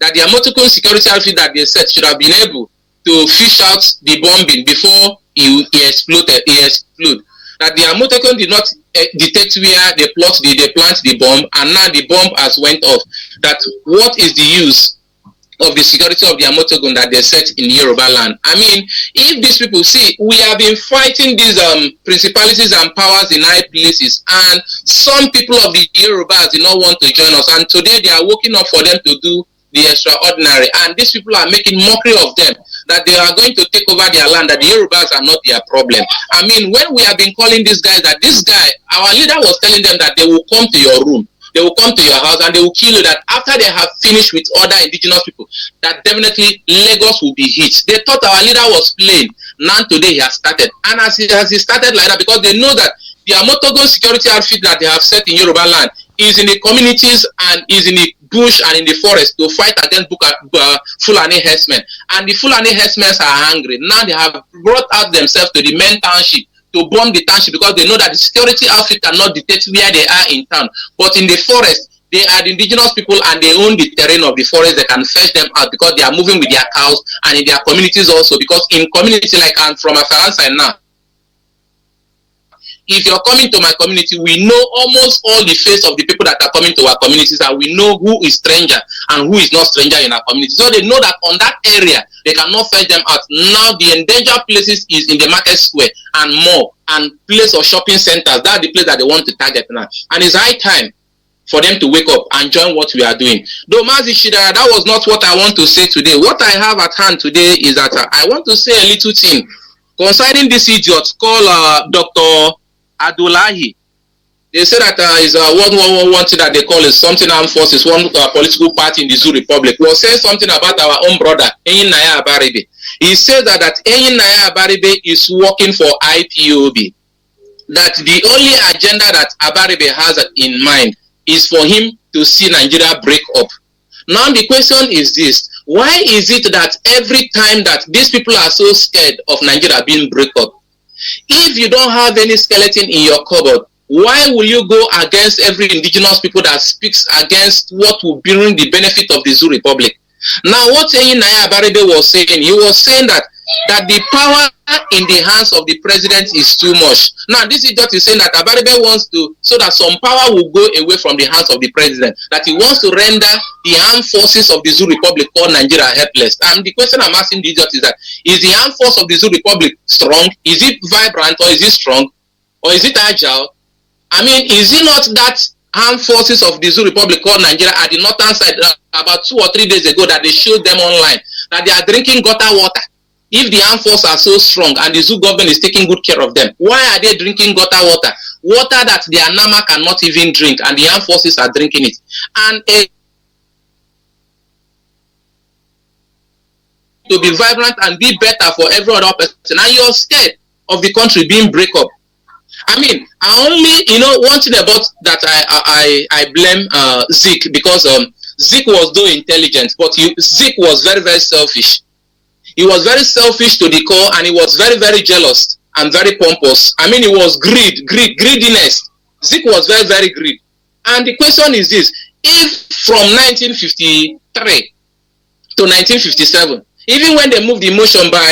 Speaker 8: that the Amotogun security outfit that they set should have been able to fish out the bombing before he exploded. That the Amotogun did not detect where they plant the bomb, and now the bomb has went off. That what is the use of the security of the Amotogun that they set in Yoruba land? I mean, if these people see, we have been fighting these principalities and powers in high places, and some people of the Yorubas did not want to join us, and today they are working up for them to do the extraordinary, and these people are making mockery of them, that they are going to take over their land, that the Yorubas are not their problem. I mean, when we have been calling these guys, that this guy, our leader was telling them that they will come to your room, they will come to your house, and they will kill you, that after they have finished with other indigenous people, that definitely Lagos will be hit. They thought our leader was playing. Now today he has started, and as he started like that, because they know that the Amotogun security outfit that they have set in Yoruba land is in the communities and is in the bush and in the forest to fight against Fulani herdsmen. And the Fulani herdsmen are angry. Now they have brought out themselves to the main township to bomb the township, because they know that the security outfit cannot detect where they are in town. But in the forest, they are the indigenous people and they own the terrain of the forest. They can fetch them out because they are moving with their cows, and in their communities also, because in community like I'm from Afaransa now, if you're coming to my community, we know almost all the face of the people that are coming to our communities, and we know who is stranger and who is not stranger in our community. So they know that on that area, they cannot fetch them out. Now the endangered places is in the market square and more, and place of shopping centers. That's the place that they want to target now. And it's high time for them to wake up and join what we are doing. Though Mazi Chidera, that was not what I want to say today. What I have at hand today is that I want to say a little thing concerning this idiot called Dr. Adolahi. They say that is one thing that they call is something armed forces, one political party in the Zoo Republic was saying something about our own brother Enyin Naya Abaribe. He says that Enyin Naya Abaribe is working for IPOB. That the only agenda that Abaribe has in mind is for him to see Nigeria break up. Now the question is this: why is it that every time that these people are so scared of Nigeria being break up, if you don't have any skeleton in your cupboard, why will you go against every indigenous people that speaks against what will bring the benefit of the Zoo Republic? Now, what Enyin Naya Abaribe was saying, he was saying that the power in the hands of the president is too much. Now, this is just saying that Abaribe wants to, so that some power will go away from the hands of the president, that he wants to render the armed forces of the Zoo Republic called Nigeria helpless. And the question I'm asking the idiot is that, is the armed force of the Zoo Republic strong? Is it vibrant, or is it strong? Or is it agile? I mean, is it not that armed forces of the Zoo Republic called Nigeria at the northern side about 2 or 3 days ago that they showed them online that they are drinking gutter water. If the armed forces are so strong and the Zoo government is taking good care of them, why are they drinking gutter water? Water that the Anama cannot even drink, and the armed forces are drinking it. And to be vibrant and be better for every other person, and you're scared of the country being break up. I mean, I only, one thing about that I blame Zeke, because Zeke was though intelligent, but Zeke was very, very selfish. He was very selfish to the core, and he was very, very jealous and very pompous. I mean, it was greediness. Zeke was very, very greedy. And the question is this: if from 1953 to 1957, even when they moved the motion by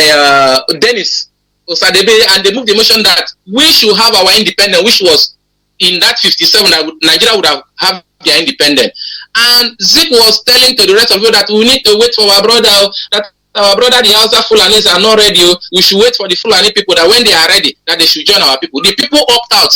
Speaker 8: Dennis Osadebe, and they moved the motion that we should have our independence, which was in that 57 that Nigeria would have their independence, and Zeke was telling to the rest of you that we need to wait for our brother, that our brother the Hausa Fulanis are not ready. We should wait for the Fulani people, that when they are ready, that they should join our people. The people opt out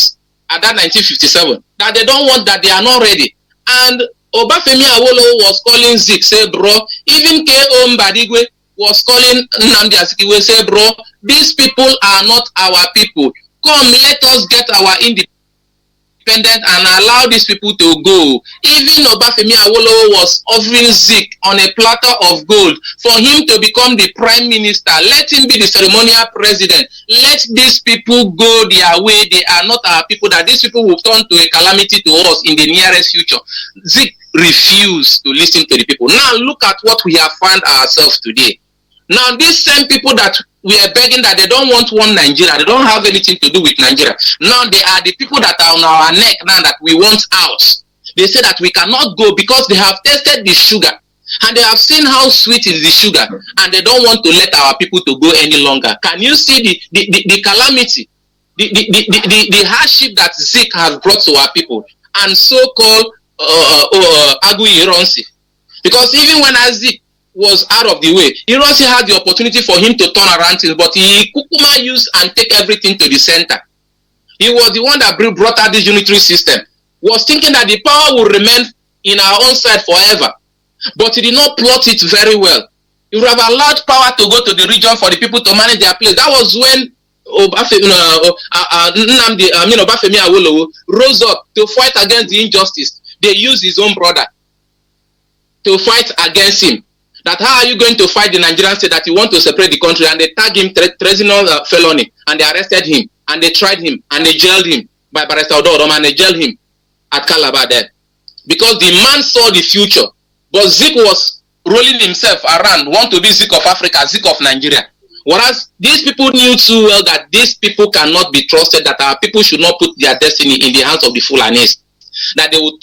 Speaker 8: at that 1957, that they don't want, that they are not ready. And Obafemi Awolowo was calling Zeke, say, bro, even K.O. Mbadigwe was calling Nnamdi Azikiwe, say, bro, these people are not our people. Come, let us get our independence and allow these people to go. Even Obafemi Awolowo was offering Zeke on a platter of gold for him to become the prime minister. Let him be the ceremonial president. Let these people go their way. They are not our people, that these people will turn to a calamity to us in the nearest future. Zeke refused to listen to the people. Now look at what we have found ourselves today. Now these same people that we are begging that they don't want one Nigeria, they don't have anything to do with Nigeria. Now they are the people that are on our neck now that we want out. They say that we cannot go because they have tasted the sugar and they have seen how sweet is the sugar, and they don't want to let our people to go any longer. Can you see the calamity, the hardship that Zeke has brought to our people, and so-called Agui Ironsi? Because even when Zeke was out of the way, Ironsi had the opportunity for him to turn around things, but he kukuma used and take everything to the center. He was the one that brought out this unitary system, was thinking that the power will remain in our own side forever, but he did not plot it very well. He would have allowed power to go to the region for the people to manage their place. That was when Obafemi Awolowo rose up to fight against the injustice. They used his own brother to fight against him. That how are you going to fight the Nigerian state that you want to separate the country? And they tagged him treasonal felony, and they arrested him, and they tried him, and they jailed him by Barrister Odorodom, and they jailed him at Calabar there. Because the man saw the future. But Zeke was rolling himself around, want to be Zeke of Africa, Zeke of Nigeria. Whereas these people knew too well that these people cannot be trusted, that our people should not put their destiny in the hands of the Fulanis, that they would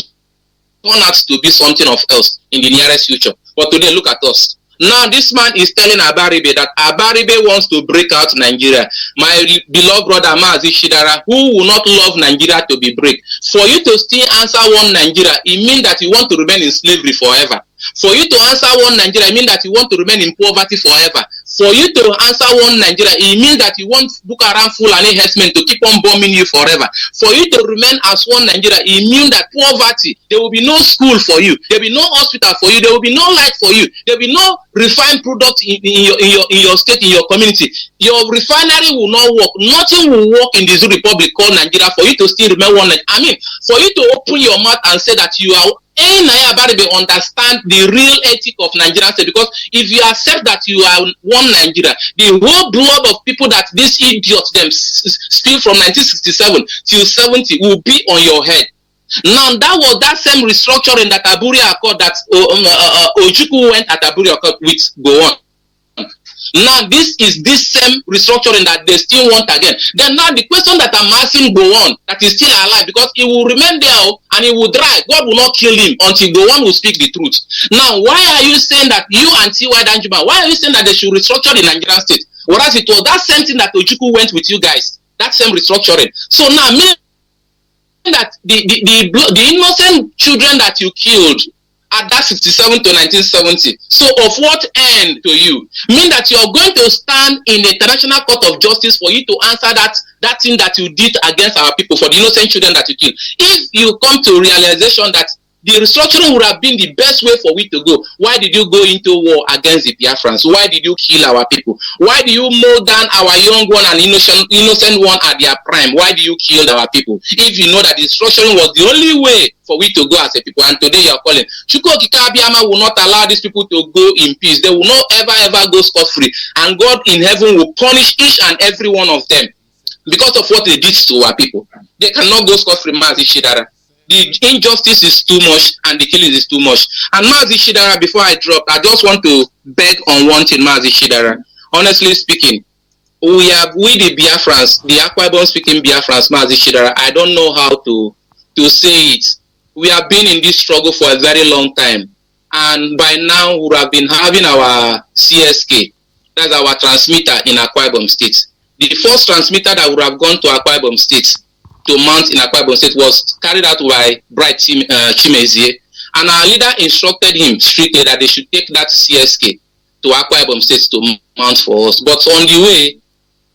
Speaker 8: turn out to be something of else in the nearest future. But today, look at us. Now, this man is telling Abaribe that Abaribe wants to break out Nigeria. My beloved brother Mazi Chidera, who will not love Nigeria to be break. For you to still answer one Nigeria, it means that you want to remain in slavery forever. For you to answer one Nigeria, it means that you want to remain in poverty forever. For you to answer one Nigeria, it means that you want Boko Haram Fulani herdsmen to keep on bombing you forever. For you to remain as one Nigeria, it means that poverty, there will be no school for you, there will be no hospital for you, there will be no light for you, there will be no refined product in your state, in your community. Your refinery will not work. Nothing will work in this republic called Nigeria for you to still remain one. I mean, for you to open your mouth and say that you are understand the real ethic of Nigerian state, because if you accept that you are one Nigeria, the whole blood of people that these idiots them steal from 1967 till 70 will be on your head. Now that was that same restructuring that Aburi Accord that Ojukwu went at Aburi Accord with go on. Now this is this same restructuring that they still want again. Then now the question that I'm asking go on, that is still alive, because he will remain there and he will die. God will not kill him until go on will speak the truth. Now why are you saying that you and T.Y. Danjuma, why are you saying that they should restructure the Nigerian state? Whereas it was that same thing that Ojukwu went with you guys, that same restructuring. So now meaning that the innocent children that you killed, at that 67 to 1970. So of what end to you? Mean that you're going to stand in the International Court of Justice for you to answer that thing that you did against our people, for the innocent children that you killed. If you come to realization that the restructuring would have been the best way for we to go, why did you go into war against the Biafrans? Why did you kill our people? Why do you mow down our young one and innocent one at their prime? Why do you kill our people? If you know that the restructuring was the only way for we to go as a people, and today you are calling, Chukwu Okike Abiyama will not allow these people to go in peace. They will not ever go scot-free, and God in heaven will punish each and every one of them because of what they did to our people. They cannot go scot-free, Mazi Chidera. The injustice is too much and the killing is too much. And Mazi Chidera, before I drop, I just want to beg on one thing, Mazi Chidera. Honestly speaking, we the Biafrans, the Akwa Ibom speaking Biafrans, Mazi Chidera, I don't know how to say it. We have been in this struggle for a very long time. And by now, we have been having our CSK, that's our transmitter in Akwa Ibom State. The first transmitter that would have gone to Akwa Ibom State, to mount in Akwa Ibom State, was carried out by Bright Chimezie, and our leader instructed him strictly that they should take that CSK to Akwa Ibom State to mount for us. But on the way,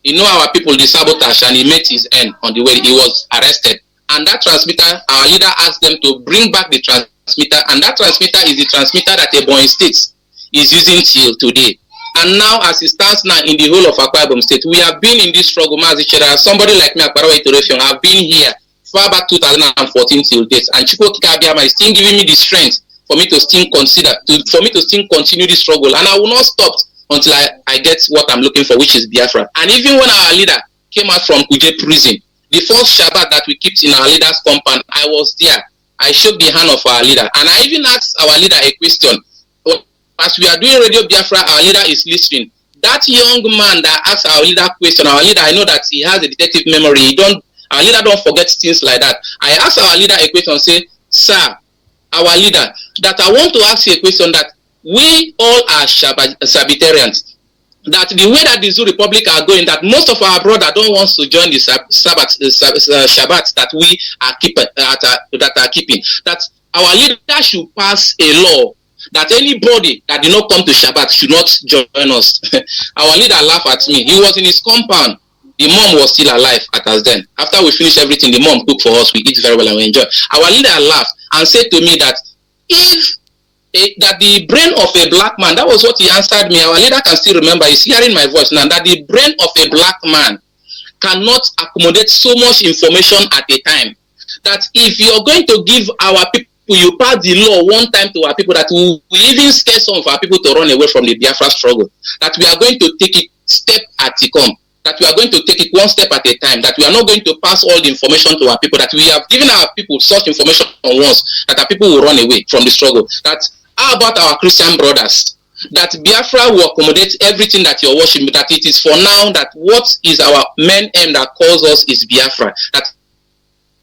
Speaker 8: you know, our people, the sabotage, and he met his end on the way. He was arrested, and that transmitter, our leader asked them to bring back the transmitter, and that transmitter is the transmitter that Ebonyi State is using till today. And now, as it stands now in the whole of Akwa Ibom State, we have been in this struggle, Mazi Chidera. Somebody like me, Akbarawa Itorefion, have been here far back 2014 till date, and Chukwu Okike Abiyama is still giving me the strength for me to still continue this struggle, and I will not stop until I get what I'm looking for, which is Biafra. And even when our leader came out from Kuje prison, the first Shabbat that we kept in our leader's compound, I was there. I shook the hand of our leader, and I even asked our leader a question. As we are doing Radio Biafra, our leader is listening. That young man that asked our leader question, our leader, I know that he has a detective memory. Our leader don't forget things like that. I asked our leader a question, say, sir, our leader, that I want to ask you a question, that we all are Sabbatarians. That the way that the Zoo Republic are going, that most of our brothers don't want to join the Shabbat that we are keeping. That our leader should pass a law that anybody that did not come to Shabbat should not join us. Our leader laughed at me. He was in his compound. The mom was still alive at us then. After we finished everything, the mom cooked for us. We eat very well and we enjoy. Our leader laughed and said to me that that the brain of a black man, that was what he answered me. Our leader can still remember. He's hearing my voice now. That the brain of a black man cannot accommodate so much information at a time. That if you're going to give our people, you pass the law one time to our people, that we even scare some of our people to run away from the Biafra struggle, that we are going to take it step at a time, that we are going to take it one step at a time, that we are not going to pass all the information to our people, that we have given our people such information once that our people will run away from the struggle. That how about our Christian brothers? That Biafra will accommodate everything that you're watching, that it is for now that what is our main aim that calls us is Biafra, that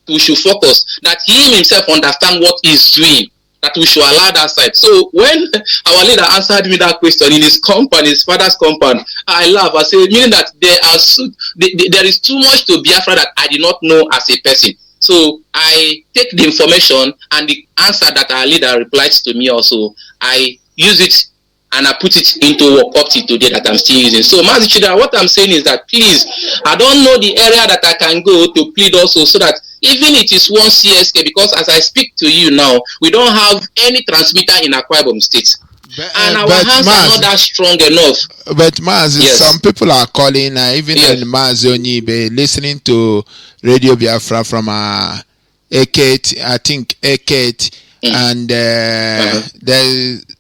Speaker 8: we should focus, that he himself understand what he's doing, that we should allow that side. So when our leader answered me that question in his compound, his father's compound, I laugh. I say, meaning that there is too much to Biafra that I did not know as a person. So I take the information and the answer that our leader replies to me also, I use it and I put it into work up to today that I'm still using. So Mazi Chidera, what I'm saying is that please, I don't know the area that I can go to plead also, so that even it is one CSK, because as I speak to you now, we don't have any transmitter in Akwa Ibom State. And our hands are not that strong enough.
Speaker 5: But Mazi, yes, some people are calling, even in Mazi Onyibe, listening to Radio Biafra from Eket, I think Eket, and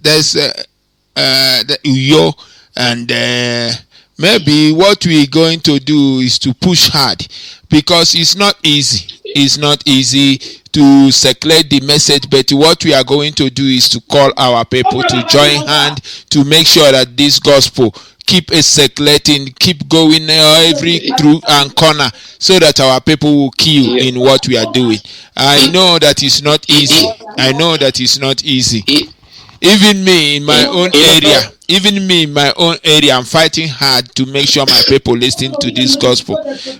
Speaker 5: there's Uyo, and maybe what we're going to do is to push hard, because it's not easy. It's not easy to circulate the message, but what we are going to do is to call our people to join hand to make sure that this gospel keep circulating, keep going every through and corner, so that our people will kill in what we are doing. I know that it's not easy. I know that it's not easy. Even me in my own area, I'm fighting hard to make sure my people listen to this gospel.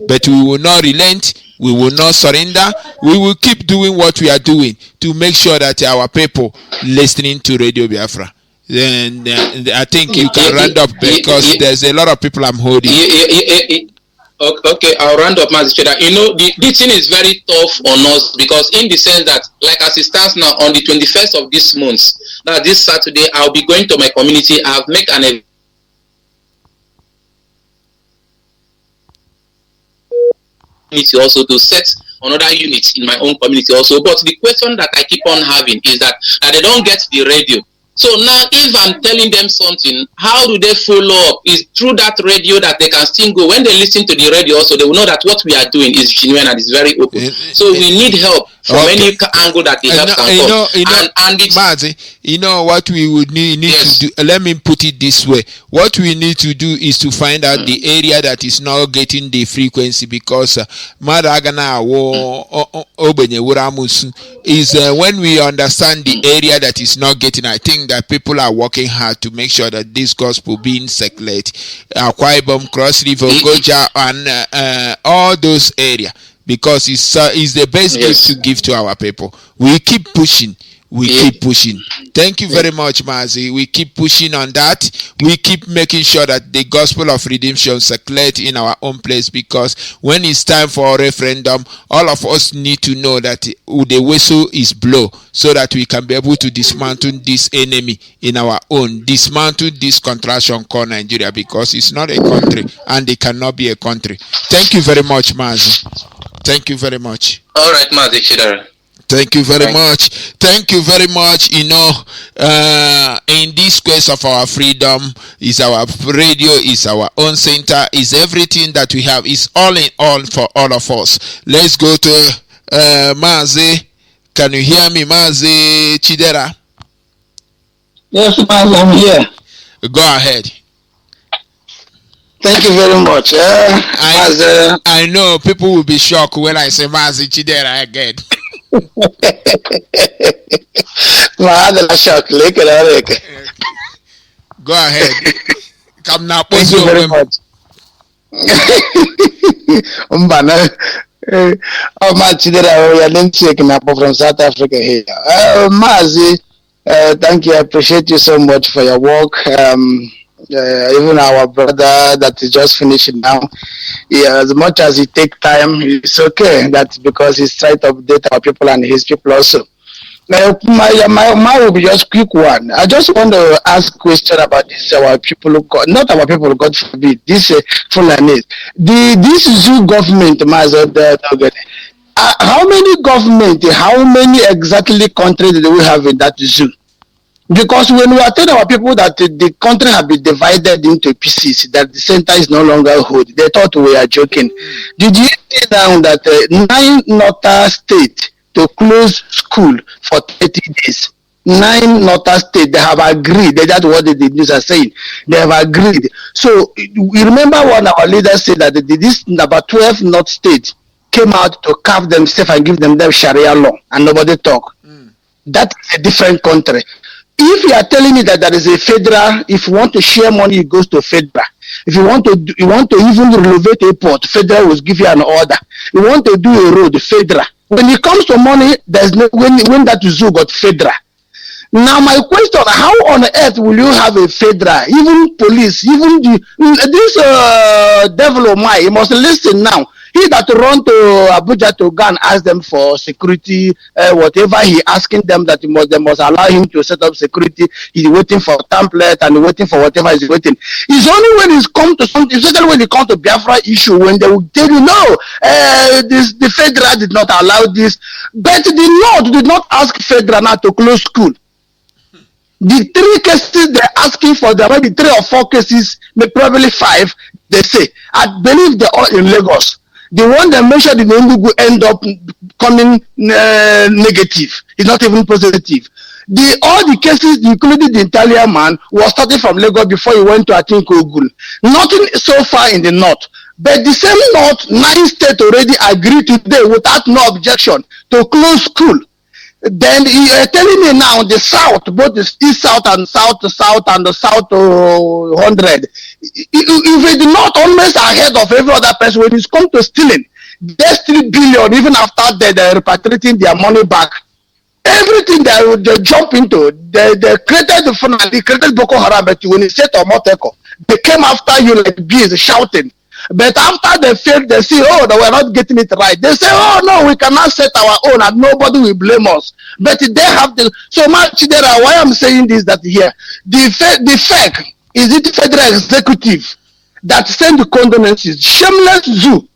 Speaker 5: But we will not relent. We will not surrender. We will keep doing what we are doing to make sure that our people listening to Radio Biafra. Then I think you can round up because there's a lot of people I'm holding.
Speaker 8: Okay, I'll round up, Mazi Chidera. You know, the thing is very tough on us because in the sense that, like as it stands now, on the 21st of this month, that this Saturday, I'll be going to my community. I've made an community also to set another unit in my own community also. But the question that I keep on having is that they don't get the radio. So now, if I'm telling them something, how do they follow up? Is through that radio that they can still go. When they listen to the radio also, they will know that what we are doing is genuine and is very open. So we need help from any angle that the help can come. And it's,
Speaker 5: Mazi, you know what we would need to do? Let me put it this way. What we need to do is to find out the area that is not getting the frequency, because is when we understand the area that is not getting. I think that people are working hard to make sure that this gospel being circulated, Akwa Ibom, Cross River, Goja, and all those areas, because it's the best gift to give to our people. We keep pushing. We keep pushing. Thank you very much, Mazi. We keep pushing on that. We keep making sure that the gospel of redemption circulates in our own place, because when it's time for a referendum, all of us need to know that the whistle is blown, so that we can be able to dismantle this enemy in our own, dismantle this contraction called Nigeria, because it's not a country and it cannot be a country. Thank you very much, Mazi. Thank you very much.
Speaker 8: all right, Mazi Chidera.
Speaker 5: Thank you very much. Thank you very much. You know, in this quest of our freedom, is our radio, is our own center, is everything that we have, is all in all for all of us. Let's go to Mazi. Can you hear me, Mazi Chidera?
Speaker 9: Yes, Mazi, I'm here.
Speaker 5: Go ahead.
Speaker 9: Thank you very much.
Speaker 5: I know people will be shocked when I say Mazi Chidera again. Go ahead. Come now.
Speaker 9: Thank you very much. Chidera, we are then from South Africa here. Mazi, thank you. I appreciate you so much for your work. Even our brother that is just finishing now, as much as he take time, it's okay. That's because he's trying to update our people and his people also. Now, my will be just quick one. I just want to ask a question about this. Our people, not our people, God forbid. This Fulani, this zoo government, how many government? How many exactly countries do we have in that zoo? Because when we are telling our people that the country have been divided into pieces, that the center is no longer hold, they thought we are joking. Did you see now that 9 northern states to close school for 30 days? 9 northern states, they have agreed. That's what the news are saying. They have agreed. So we remember when our leaders said that this about 12 north states came out to carve themselves and give them Sharia law, and nobody talk. That's a different country. If you are telling me that there is a federal, if you want to share money, it goes to federal. If you want to even renovate a port, federal will give you an order. You want to do a road, federal. When it comes to money, there's no when that zoo got federal. Now my question: how on earth will you have a federal? Even police, even this devil of mine, he must listen now. He that run to Abuja to go and ask them for security, whatever he asking them that they must allow him to set up security. He's waiting for a template and waiting for whatever he's waiting. It's only when it's come to something, especially when it comes to Biafra issue, when they will tell you, no, the federal did not allow this. But the Lord did not ask federal now to close school. The 3 cases they're asking for, there might be 3 or 4 cases, maybe probably 5, they say. I believe they're all in Lagos. The one that mentioned in Enugu end up coming negative. It's not even positive. All the cases, including the Italian man, was starting from Lagos before he went to Ogun. Nothing so far in the north. But the same north, 9 states already agreed today without no objection to close school. Then you're telling me now the south, both the east south and south to south and the south to 100. If it's not almost ahead of every other person when it's come to stealing, There's 3 billion, even after they're repatriating their money back. Everything they jump into, they created the fun, they created Boko Haram, but when you say Tomoteko, they came after you like bees shouting. But after they failed, they see, oh, they were not getting it right. They say, oh, no, we cannot set our own and nobody will blame us. But they have to. So, Chidera, why I'm saying this, that here, the fake, is it federal executive that send the condolences, shameless zoo,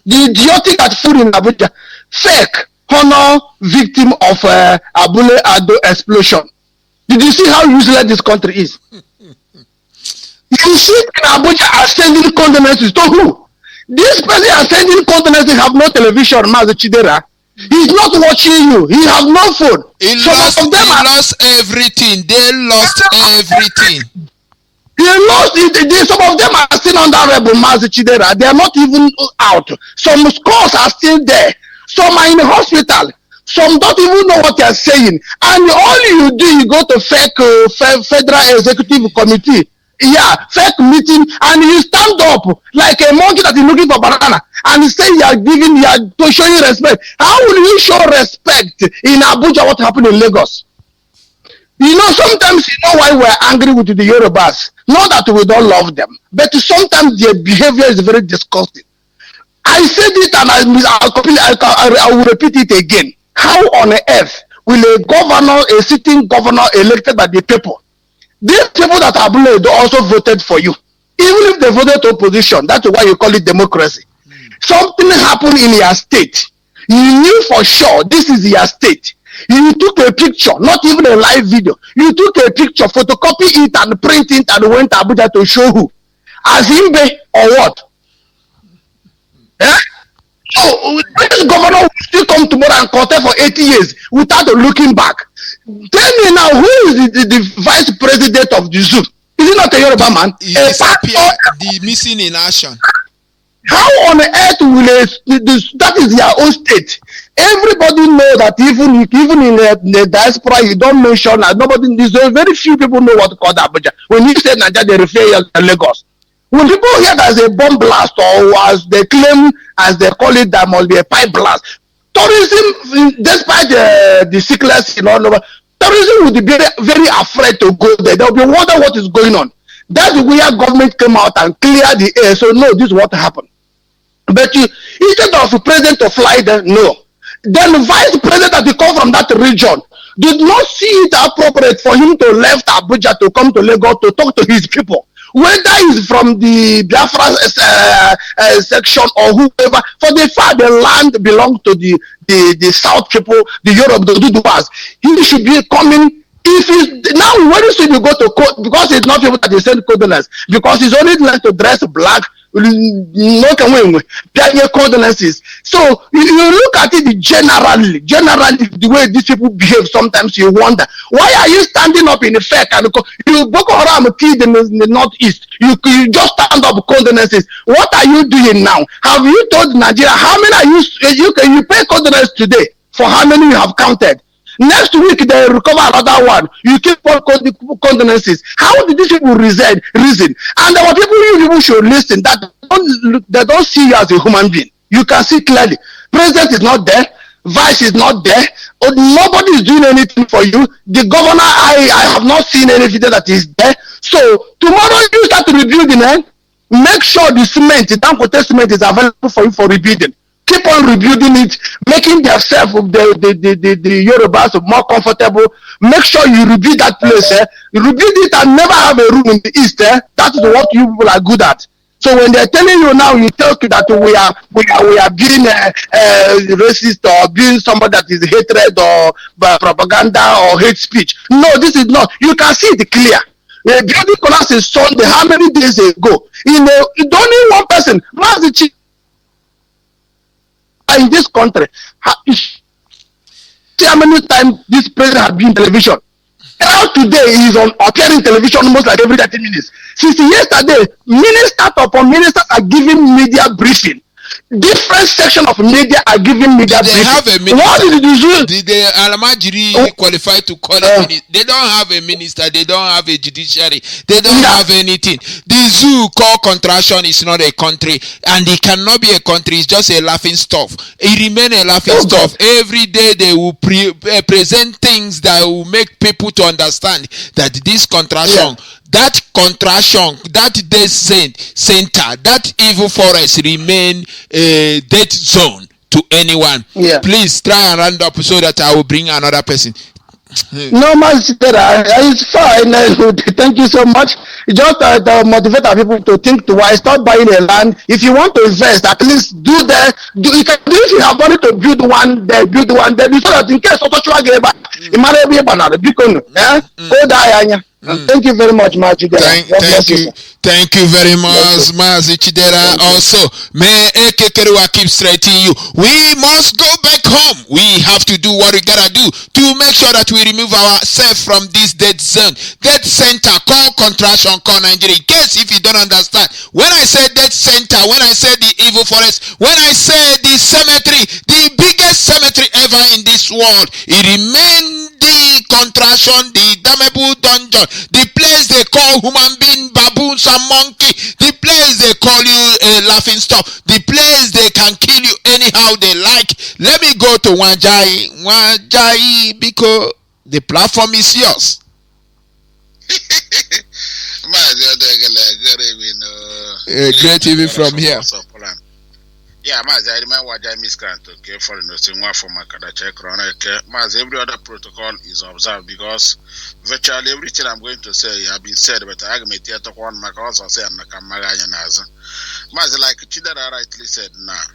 Speaker 9: the idiotic at food in Abuja, fake, honor victim of Abule Ado explosion. Did you see how useless this country is? You see in Abuja are sending condolences to who? This person are sending condolences have no television, Mazi Chidera. He's not watching you. He has no phone.
Speaker 5: He lost everything. They lost everything.
Speaker 9: They lost it. Some of them are still under rebel, Mazi Chidera. They are not even out. Some scores are still there. Some are in the hospital. Some don't even know what they are saying. And all you do, you go to federal executive committee. Yeah, fake meeting, and you stand up like a monkey that is looking for banana, and you say you are to show you respect. How will you show respect in Abuja? What happened in Lagos? You know, sometimes you know why we're angry with the Yorubas. Not that we don't love them, but sometimes their behavior is very disgusting. I said it, and I will repeat it again. How on earth will a sitting governor elected by the people? These people that are blood also voted for you. Even if they voted to opposition, that's why you call it democracy. Something happened in your state. You knew for sure this is your state. You took a picture, not even a live video. You took a picture, photocopy it and print it and went to Abuja to show who? Azimbe or what? Eh? So this governor will still come tomorrow and contest for 80 years without looking back. Tell me now, who is the vice president of the zoo? Is it not a Yoruba man?
Speaker 5: The missing in action.
Speaker 9: How on earth will that is their own state? Everybody know that even in the diaspora, you don't mention that nobody. Very few people know what to call Abuja. When you say Nigeria, they refer to Lagos. When people hear there's a bomb blast, or as they claim, as they call it, there must be a pipe blast. Tourism, despite the sickness, tourism would be very, very afraid to go there. They'll be wondering what is going on. That's where government came out and cleared the air. So no, this is what happened. But instead of the president to fly there, no. Then the vice president that come from that region did not see it appropriate for him to left Abuja to come to Lagos to talk to his people. Whether he's from the Biafra section or whoever, for the fact the land belongs to the South people, the Europe, the Duduas, he should be coming. If he's now, when should you go to court? Because it's not people that they send condolences, because he's only learned to dress black. No condolences. So you look at it generally the way these people behave. Sometimes you wonder, why are you standing up in the fake and you Boko Haram killed in the northeast? You just stand up condolences. What are you doing now? Have you told Nigeria how many are you pay condolences today? For how many you have counted? Next week they recover another one. You keep on condolences. How did these people reason? And there were people should listen that they don't see you as a human being. You can see clearly. President is not there. Vice is not there. Nobody is doing anything for you. The governor, I have not seen anything that is there. So tomorrow you start rebuilding, make sure the cement, the Dangote cement is available for you for rebuilding. Keep on rebuilding it, making themselves the Yorubas more comfortable. Make sure you rebuild that place. You rebuild it and never have a room in the east. That is what you people are good at. So when they're telling you now, you tell you that we are being racist or being somebody that is hatred or propaganda or hate speech. No, this is not. You can see it clear. A building collapse is Sunday. How many days ago? Only one person. Mazi in this country, see how many times this president has been in television. Now today he is on appearing television almost like every 30 minutes. Since yesterday, ministers upon ministers are giving media briefing. different section of media are giving media
Speaker 5: Did they have a
Speaker 9: briefing. What
Speaker 5: minister?
Speaker 9: did the zoo?
Speaker 5: Did the Alamajiri
Speaker 9: Oh,
Speaker 5: qualify to call a minister? They don't have a minister. They don't have a judiciary. They don't
Speaker 9: yeah.
Speaker 5: have anything. The zoo called contraction is not a country, and it cannot be a country. It's just a laughing stuff. It remains a laughing
Speaker 9: Oh God.
Speaker 5: stuff. Every day they will present things that will make people to understand that this contraction.
Speaker 9: Yeah.
Speaker 5: That contraction, that death center, that evil forest remain a death zone to anyone.
Speaker 9: Yeah.
Speaker 5: Please try and round up so that I will bring another person.
Speaker 9: No, Mazi, it's fine. Thank you so much. Just to motivate our people to think twice. Start buying a land. If you want to invest, at least do that. You can, if you have money to build one there, build one there. So that in case of it might be banana. Go die. Thank you very much, Mazi.
Speaker 5: Thank you very much, Mazi Chidera. Also, may Ekekerewa keep straightening you. We must go back home. We have to do what we gotta do to make sure that we remove ourselves from this dead zone, dead center, call contraction, call Nigeria. In case if you don't understand, when I say dead center, when I say the evil forest, when I say the cemetery, the biggest cemetery ever in this world, it remains the contraction, the damnable dungeon, the place they call human being, baboons and monkey, the place they call you a laughing stock, the place they can kill you anyhow they like. Let me go to Wanjai, because the platform is yours. Great even from here.
Speaker 10: Yeah, Mazi, I remember what I miscreant, okay, for the one for my Kadache Corona. Mazi, every other protocol is observed because virtually everything I'm going to say have been said, but I may take one my also say and Nakamaganaza. Mazi, like Chidera rightly said now.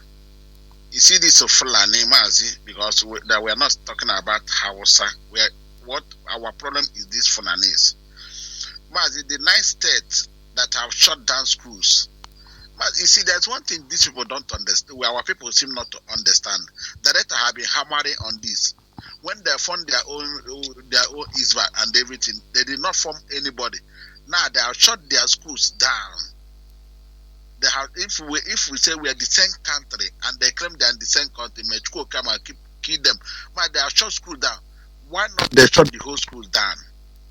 Speaker 10: You see this of Fulani, Mazi, because we are not talking about Hausa. What our problem is this Fulanese. Mazi, the 9 states that have shut down schools. But you see, there's one thing these people don't understand. Our people seem not to understand. The Director have been hammering on this. When they formed their own Israel and everything, they did not form anybody. Now they have shut their schools down. They have, if we say we are the same country and they claim they are the same country, Mexico come and kill them. But they have shut school down. Why not they shut the whole schools down?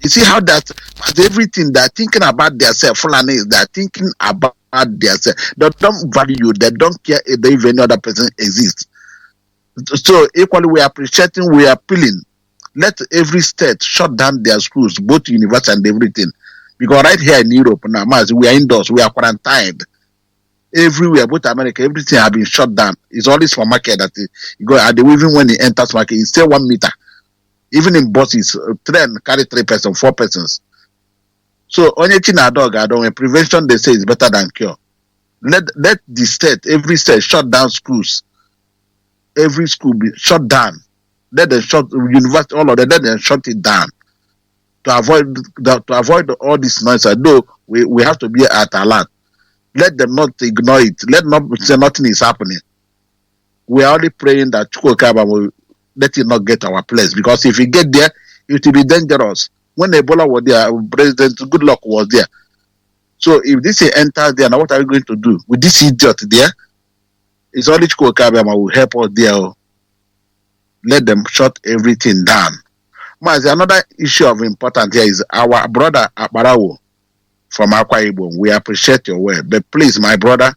Speaker 10: You see how that everything they're thinking about themselves, Fulani, they're thinking about themselves. They don't value you, they don't care if any other person exists. So equally we are appreciating, we are appealing. Let every state shut down their schools, both university and everything. Because right here in Europe now, we are indoors, we are quarantined. Everywhere, both America, everything have been shut down. It's always for market that you go, and even when it enters market, it's still 1 meter. Even in buses, train carry 3 persons, 4 persons. So only thing I don't prevention they say is better than cure. Let the state, every state shut down schools. Every school be shut down. Let them shut university, all of them, let them shut it down. To avoid all this noise. Though we have to be at alert. Let them not ignore it. Let not say nothing is happening. We are only praying that Chukwukaba will let it not get our place, because if we get there, it will be dangerous. When Ebola was there, President Goodluck was there. So if this enters there, now what are we going to do with this idiot there? It's only Chukwukaba will help us there. Let them shut everything down. Mazi, another issue of importance here is our brother Akbarawo from Akwa Ibom. We appreciate your word, but please, my brother,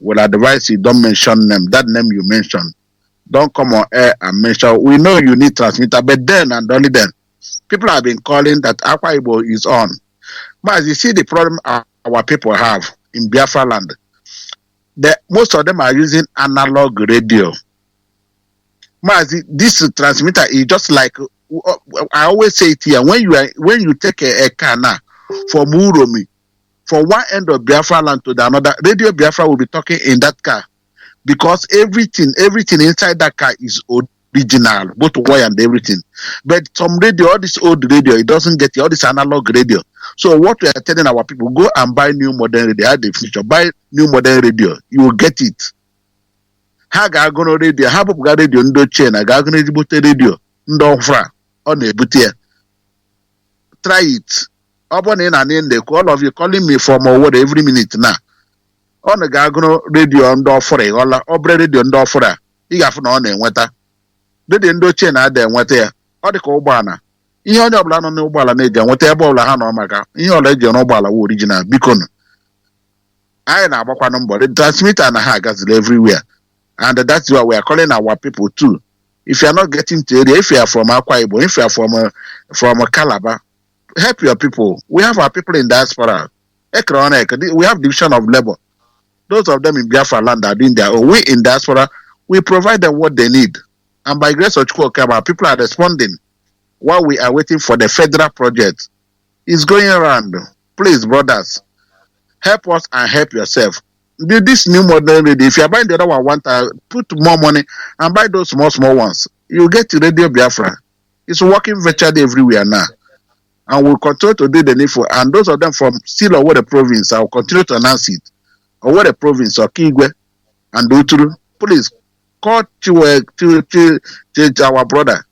Speaker 10: will advise you don't mention them. That name you mentioned, don't come on air and mention. We know you need transmitter, but then and only then, people have been calling that Akwa Ibom is on. But you see the problem our people have in Biafra land. Most of them are using analog radio. Mazi, this transmitter is just like, I always say it here, when you take a car now from Uromi, from one end of Biafra land to the another, Radio Biafra will be talking in that car, because everything inside that car is original, both wire and everything. But some radio, all this old radio, it doesn't get all this analog radio. So what we are telling our people, go and buy new modern radio. Have the future, buy new modern radio, you will get it. Ha ga-agụrụ radio, ha bụpụga radio ndị ochie na ga-agụrụ ezigbote radio ndị ọfra ọ na-ebute ya. Try it. Ọ bụ na ị na-anị ndekọ, all of you calling me from Owerri every minute now. ọ na ga-agụrụ redio ndị ọfụrụ ịghọla ọbụrụ redio ndị ọfụrụ a ị ga-afụ na ọ na-enweta redio ndị ochie na-ada enweta ya ọ dị ka ụgbọala ihe onye ọbụla nọ n'ụgbọala na-eji enweta ebe ọbụla ha nọ maka ihe ọbụla eji n'ụgbọala wụ original biko nụ anyị na-agbakwanụ mbọ the transmitter na ha agaziri everywhere and that's why we are calling our people too. If you are not getting to area, if you are from Akwa Ibom, if you are from Calabar, help your people. We have our people in diaspora. We have division of labor. Those of them in Biafra land are doing their own. We in diaspora, we provide them what they need. And by grace of Chukwokama, people are responding while we are waiting for the federal project. It's going around. Please, brothers, help us and help yourself. This new model radio, if you are buying the other one, put more money and buy those small ones. You get Radio Biafra. It's working virtually everywhere now. And we'll continue to do the needful. And those of them from still over the province, I'll continue to announce it. Over the province, or Kigwe and Uturu, please call to our brother,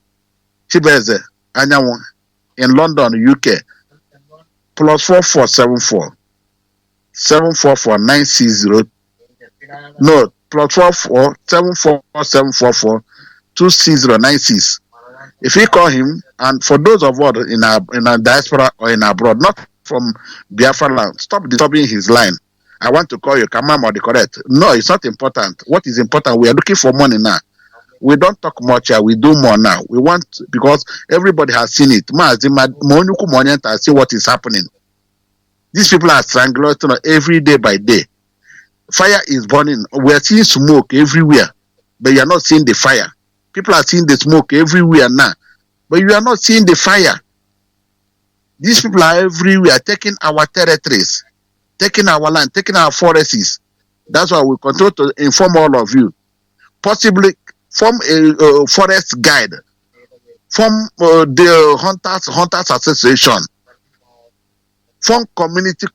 Speaker 10: Chibeze Anyawo in London, UK, plus 4474. 744-960. No, plus 74744-26096. If you call him, and for those of us in our diaspora or in abroad, not from Biafra land, stop disturbing his line. I want to call you, Kamam or the correct. No, it's not important. What is important? We are looking for money now. We don't talk much, we do more now. We want, because everybody has seen it. I see what is happening. These people are strangulating every day by day. Fire is burning. We are seeing smoke everywhere, but you are not seeing the fire. People are seeing the smoke everywhere now, but you are not seeing the fire. These people are everywhere, taking our territories, taking our land, taking our forests. That's why we continue to inform all of you. Possibly form a forest guide, form the Hunters Association. Form community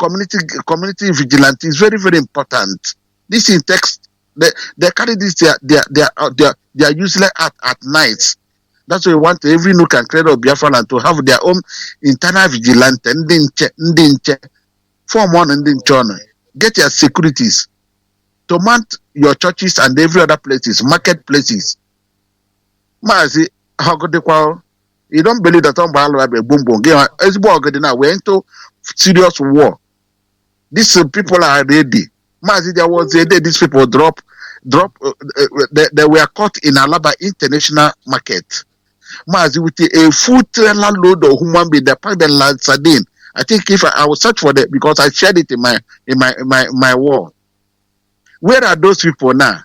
Speaker 10: vigilante is very, very important. This in text, they carry this, they are useless at night. That's why we want every nook and cradle of Biafra land to have their own internal vigilante. Form one and then channel. Get your securities to mount your churches and every other places, marketplaces. Mazi, how could you don't believe that we're into serious war. These people are ready. Mazi, there was a day these people drop. They were caught in Alaba International Market. Mazi, with a full trailer load of human being, they packed the land sardine. I think if I will search for that because I shared it in my wall. Where are those people now?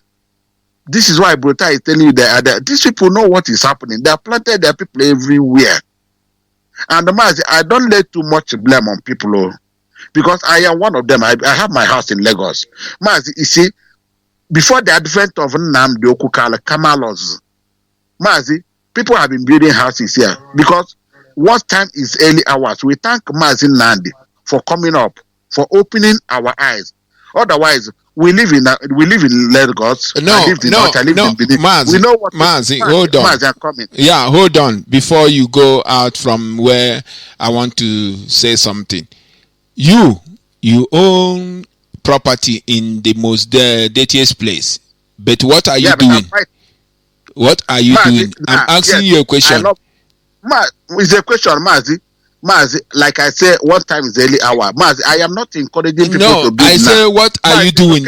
Speaker 10: This is why Brota is telling you that these people know what is happening. They have planted their people everywhere. And Mazi, I don't lay too much blame on people, because I am one of them. I have my house in Lagos. Mazi, you see, before the advent of Nnamdi Okukala, Kamalos, Mazi, people have been building houses here because what time is early hours. We thank Mazi Nnamdi for coming up, for opening our eyes. Otherwise, we live in Lagos.
Speaker 5: Mazi,
Speaker 10: we know what
Speaker 5: Mazi, hold on.
Speaker 10: Mazi are coming.
Speaker 5: Yeah, hold on. Before you go out from where I want to say something. You own property in the most dirtiest place. But what are you doing? What are you doing? I'm asking you a question.
Speaker 10: It's a question, Mazi. Mazi, like I say, what time is early hour? Mazi, I am not encouraging people to build.
Speaker 5: I say, what are you doing?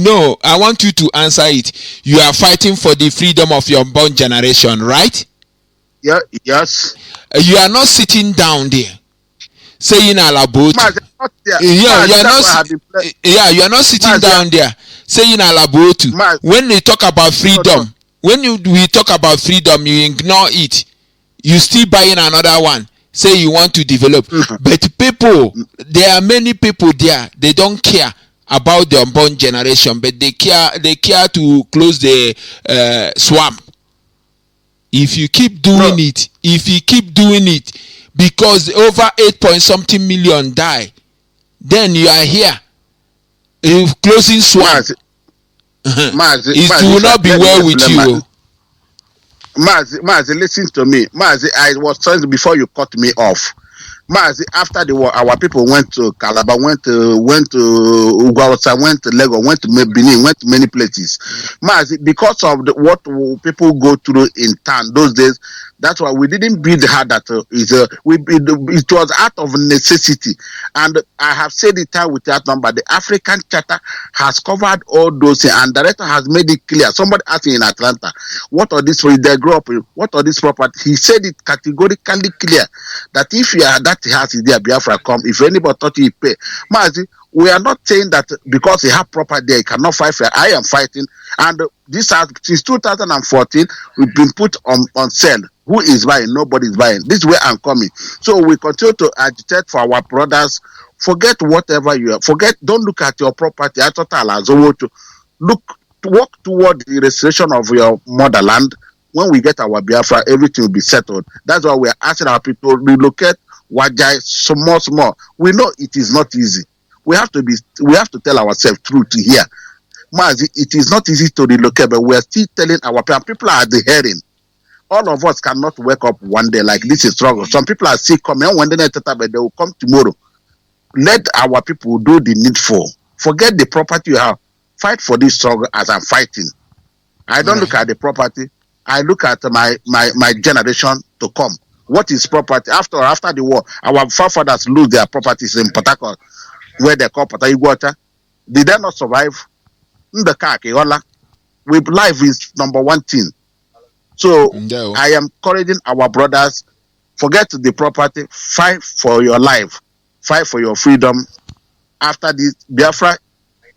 Speaker 5: No, I want you to answer it. You are fighting for the freedom of your born generation, right?
Speaker 10: Yeah, yes.
Speaker 5: You are not sitting down there saying alabot. You are not sitting down there saying alabotu. When we talk about freedom, we talk about freedom, you ignore it. You still buying another one. Say you want to develop, but there are many people there. They don't care about the unborn generation, but they care to close the swamp. If you keep doing it, because over 8-point-something million die, then you are here closing swamp. It will not be well with you.
Speaker 10: Mazi, listen to me. Mazi, I was trying before you cut me off.
Speaker 11: Mazi, after the war, our people went to Calabar, went to Ugawasa, went to Lagos, went to Benin, went to many places. Mazi, because of what people go through in town those days, that's why we didn't build hard that it was out of necessity. And I have said it time with that number. The African Charter has covered all those things, and the director has made it clear. Somebody asked me in Atlanta, what are these for? They grew up in, what are these property? He said it categorically clear that if you are that house is there, Biafra come. If anybody thought you pay, Mazi, we are not saying that because he have property there, he cannot fight fair. I am fighting, and this has since 2014 we've been put on sale. Who is buying? Nobody is buying. This is where I'm coming. So we continue to agitate for our brothers. Forget whatever you are. Forget. Don't look at your property. I thought to look to work toward the restoration of your motherland. When we get our Biafra, everything will be settled. That's why we are asking our people to relocate Wajai small. We know it is not easy. We have to tell ourselves truth here. Mazi, it is not easy to relocate, but we are still telling our people are the hearing. All of us cannot wake up one day like this is struggle. Some people are sick coming one day, but they will come tomorrow. Let our people do the needful. Forget the property you have. Fight for this struggle as I'm fighting. I don't look at the property. I look at my generation to come. What is property? After the war, our forefathers lose their properties in Port Harcourt, where they call Patayuguata. Did they not survive? With life is number one thing. So I am encouraging our brothers, forget the property, fight for your life, fight for your freedom. After this, Biafra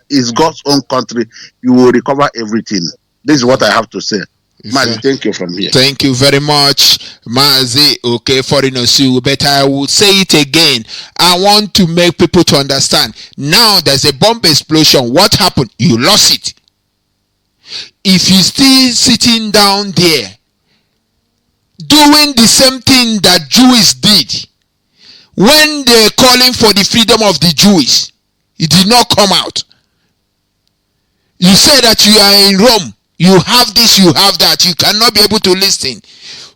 Speaker 11: is God's own country. You will recover everything. This is what I have to say. Mazi, thank you from here.
Speaker 5: Thank you very much, Mazi. Okay, foreigners, but I will say it again. I want to make people to understand. Now there's a bomb explosion. What happened? You lost it. If you still sitting down there doing the same thing that Jews did when they're calling for the freedom of the Jews, it did not come out. You say that you are in Rome, you have this, you have that, you cannot be able to listen.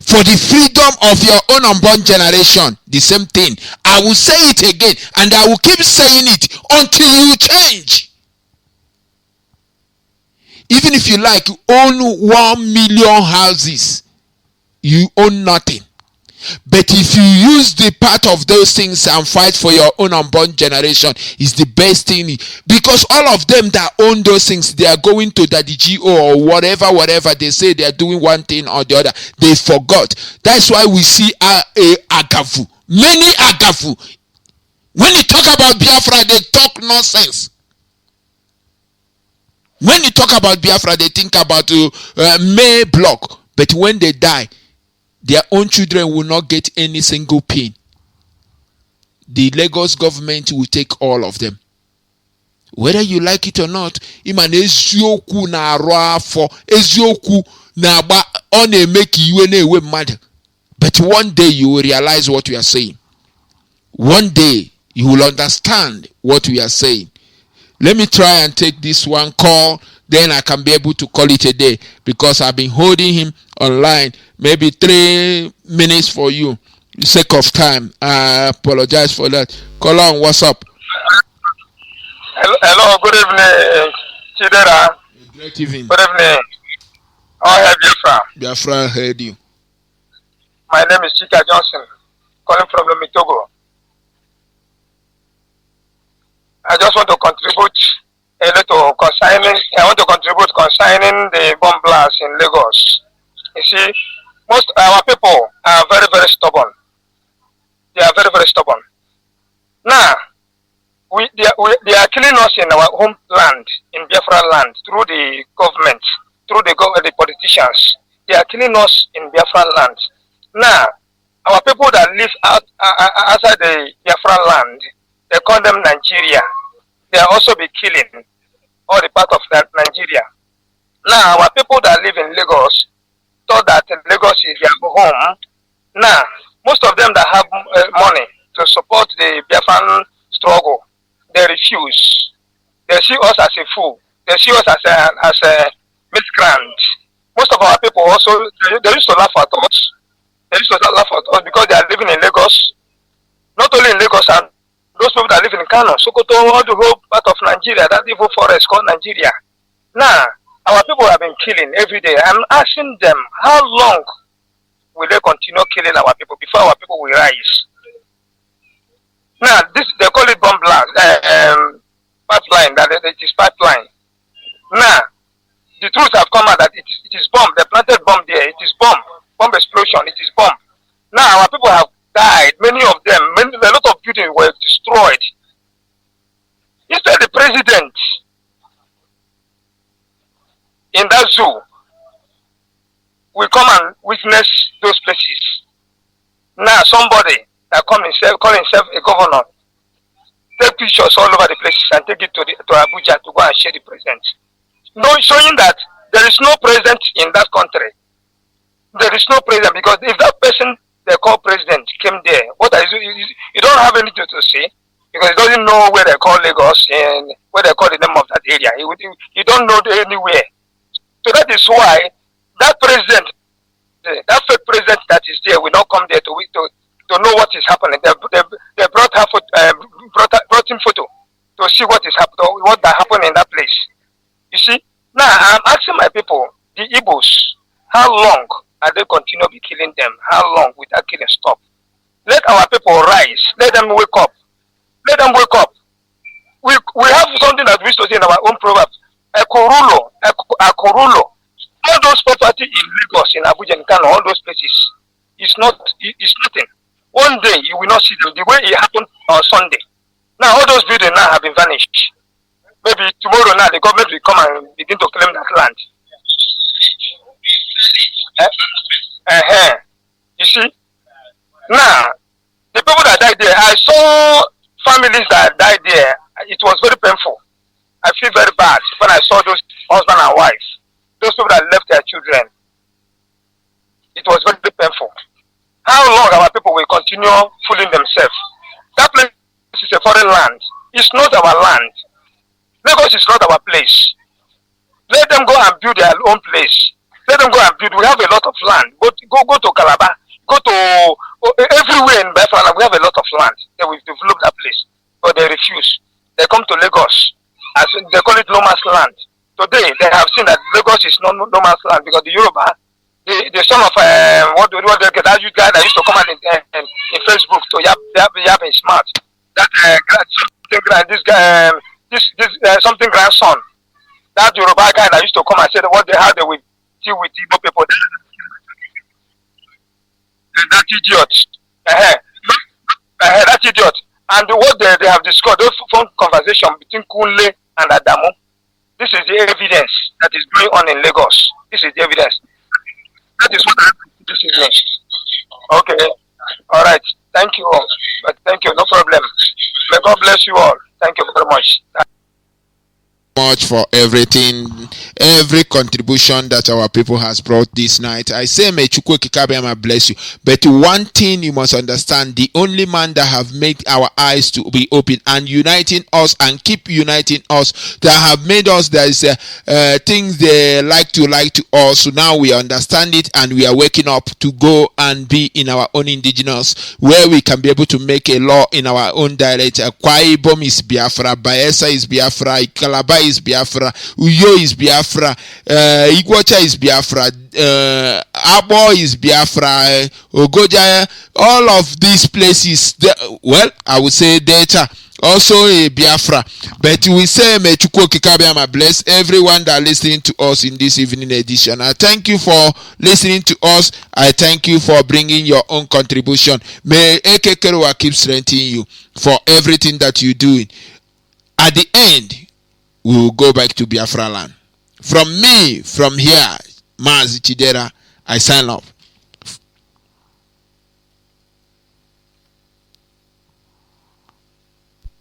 Speaker 5: For the freedom of your own unborn generation, the same thing. I will say it again, and I will keep saying it until you change. Even if you like, you own 1 million houses, you own nothing. But if you use the part of those things and fight for your own unborn generation, is the best thing. Because all of them that own those things, they are going to the GO or whatever they say they are doing one thing or the other. They forgot. That's why we see a agafu. Many agafu. When you talk about Biafra, they talk nonsense. When you talk about Biafra, they think about May block. But when they die, their own children will not get any single pin. The Lagos government will take all of them. Whether you like it or not, iman ezioku na arụ afọ, ezioku na agba ọ na-eme iwe na-ewe mmadụ. But one day you will realize what we are saying. One day you will understand what we are saying. Let me try and take this one call, then I can be able to call it a day, because I've been holding him online. Maybe 3 minutes for you. The sake of time, I apologize for that. Call on, what's up?
Speaker 12: Hello, good evening, Chidera.
Speaker 5: Great evening.
Speaker 12: Good evening. I have Biafra.
Speaker 5: Biafra heard you.
Speaker 12: My name is Chika Johnson, calling from Lomitogo. I just want to contribute a little concerning. I want to contribute concerning the bomb blast in Lagos. You see, most of our people are very, very stubborn. They are very, very stubborn. Now, they are killing us in our homeland, in Biafra land, through the government, through the politicians. They are killing us in Biafra land. Now, our people that live outside the Biafra land, they call them Nigeria. They are also be killing all the part of Nigeria. Now, our people that live in Lagos thought that Lagos is their home. Now, most of them that have money to support the Biafran struggle, they refuse. They see us as a fool. They see us as a miscreant. Most of our people also, they used to laugh at us. They used to laugh at us because they are living in Lagos. Not only in Lagos and those people that live in Kano, Sokoto, all the whole part of Nigeria, that evil forest called Nigeria. Now, our people have been killing every day. I'm asking them, how long will they continue killing our people before our people will rise? Now, this they call it bomb blast, pipeline, that it is pipeline. Now, the truth have come out that it is bomb. They planted bomb there. It is bomb explosion. It is bomb. Now, our people have died. Many of them, a lot of buildings were destroyed. Instead, the president in that zoo will come and witness those places. Now, somebody that call himself a governor, take pictures all over the places and take it to Abuja to go and share the president. No, showing that there is no president in that country. There is no president, because if that person they call president came there, you don't have anything to say, because he doesn't know where they call Lagos and where they call the name of that area. He don't know anywhere. So that is why that president, that fake president that is there, will not come there to know what is happening. They brought him photo to see what is happening, what that happened in that place. You see, now I'm asking my people, the Igbos, how long are they continue to be killing them? How long will that killing stop? Let our people rise. Let them wake up. Let them wake up. We have something that we used to say in our own proverbs. Akorulo. All those property in Lagos, in Abuja, in Kano, all those places, it's nothing. One day you will not see them the way it happened on Sunday. Now all those buildings now have been vanished. Maybe tomorrow now the government will come and begin to claim that land. You see? Now, the people that died there, I saw families that died there. It was very painful. I feel very bad when I saw those husband and wife, those people that left their children. It was very painful. How long our people will continue fooling themselves? That place is a foreign land. It's not our land. Lagos is not our place. Let them go and build their own place. Let them go and build. We have a lot of land. Go to Calabar. Go to everywhere in Biafra. We have a lot of land. They will develop that place. But they refuse. They come to Lagos. As they call it no man's land. Today they have seen that Lagos is no man's land, because the Yoruba, the son of that guy that used to come out in Facebook to yap his smart. That this guy, this something grandson. That Yoruba guy that used to come and say how they will deal with Igbo people. That idiot. That idiot. And what they have discussed, those phone conversation between Kunle and Adamu, this is the evidence that is going on in Lagos. This is the evidence. That is what I have this evening. Okay. All right. Thank you all. Thank you. No problem. May God bless you all. Thank you very much.
Speaker 5: Much for every contribution that our people has brought this night. I say may Chukwu Kikabiyama bless you, but one thing you must understand: the only man that have made our eyes to be open and uniting us and keep uniting us, that have made us, there is things they like to us. So now we understand it and we are waking up to go and be in our own indigenous, where we can be able to make a law in our own dialect. Akwa Ibom is Biafra, Bayelsa is Biafra, Calabar is Biafra, Uyo is Biafra, Iguacha is Biafra, Abo is Biafra, Ogoja, all of these places, I would say Delta, also a Biafra. But we say may Chukwu Kikabiyama bless everyone that listening to us in this evening edition. I thank you for listening to us. I thank you for bringing your own contribution. May Ekekerewa keep strengthening you for everything that you're doing. At the end, we will go back to Biafra land. From here, Mazi Chidera, I sign off.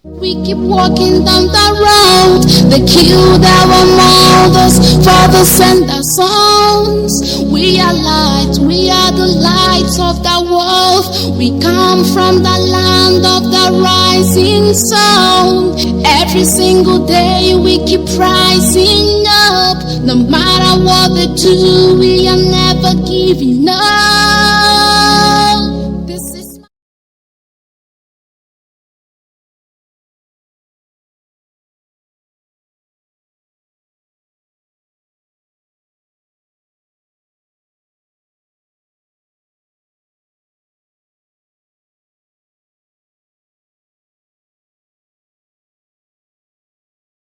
Speaker 3: We keep walking down the road. They killed our mothers, fathers, and our sons. We are light, we are the lights of the world. We come from the land of the rising sun. Every single day we keep rising up. No matter what they do, we are never giving up.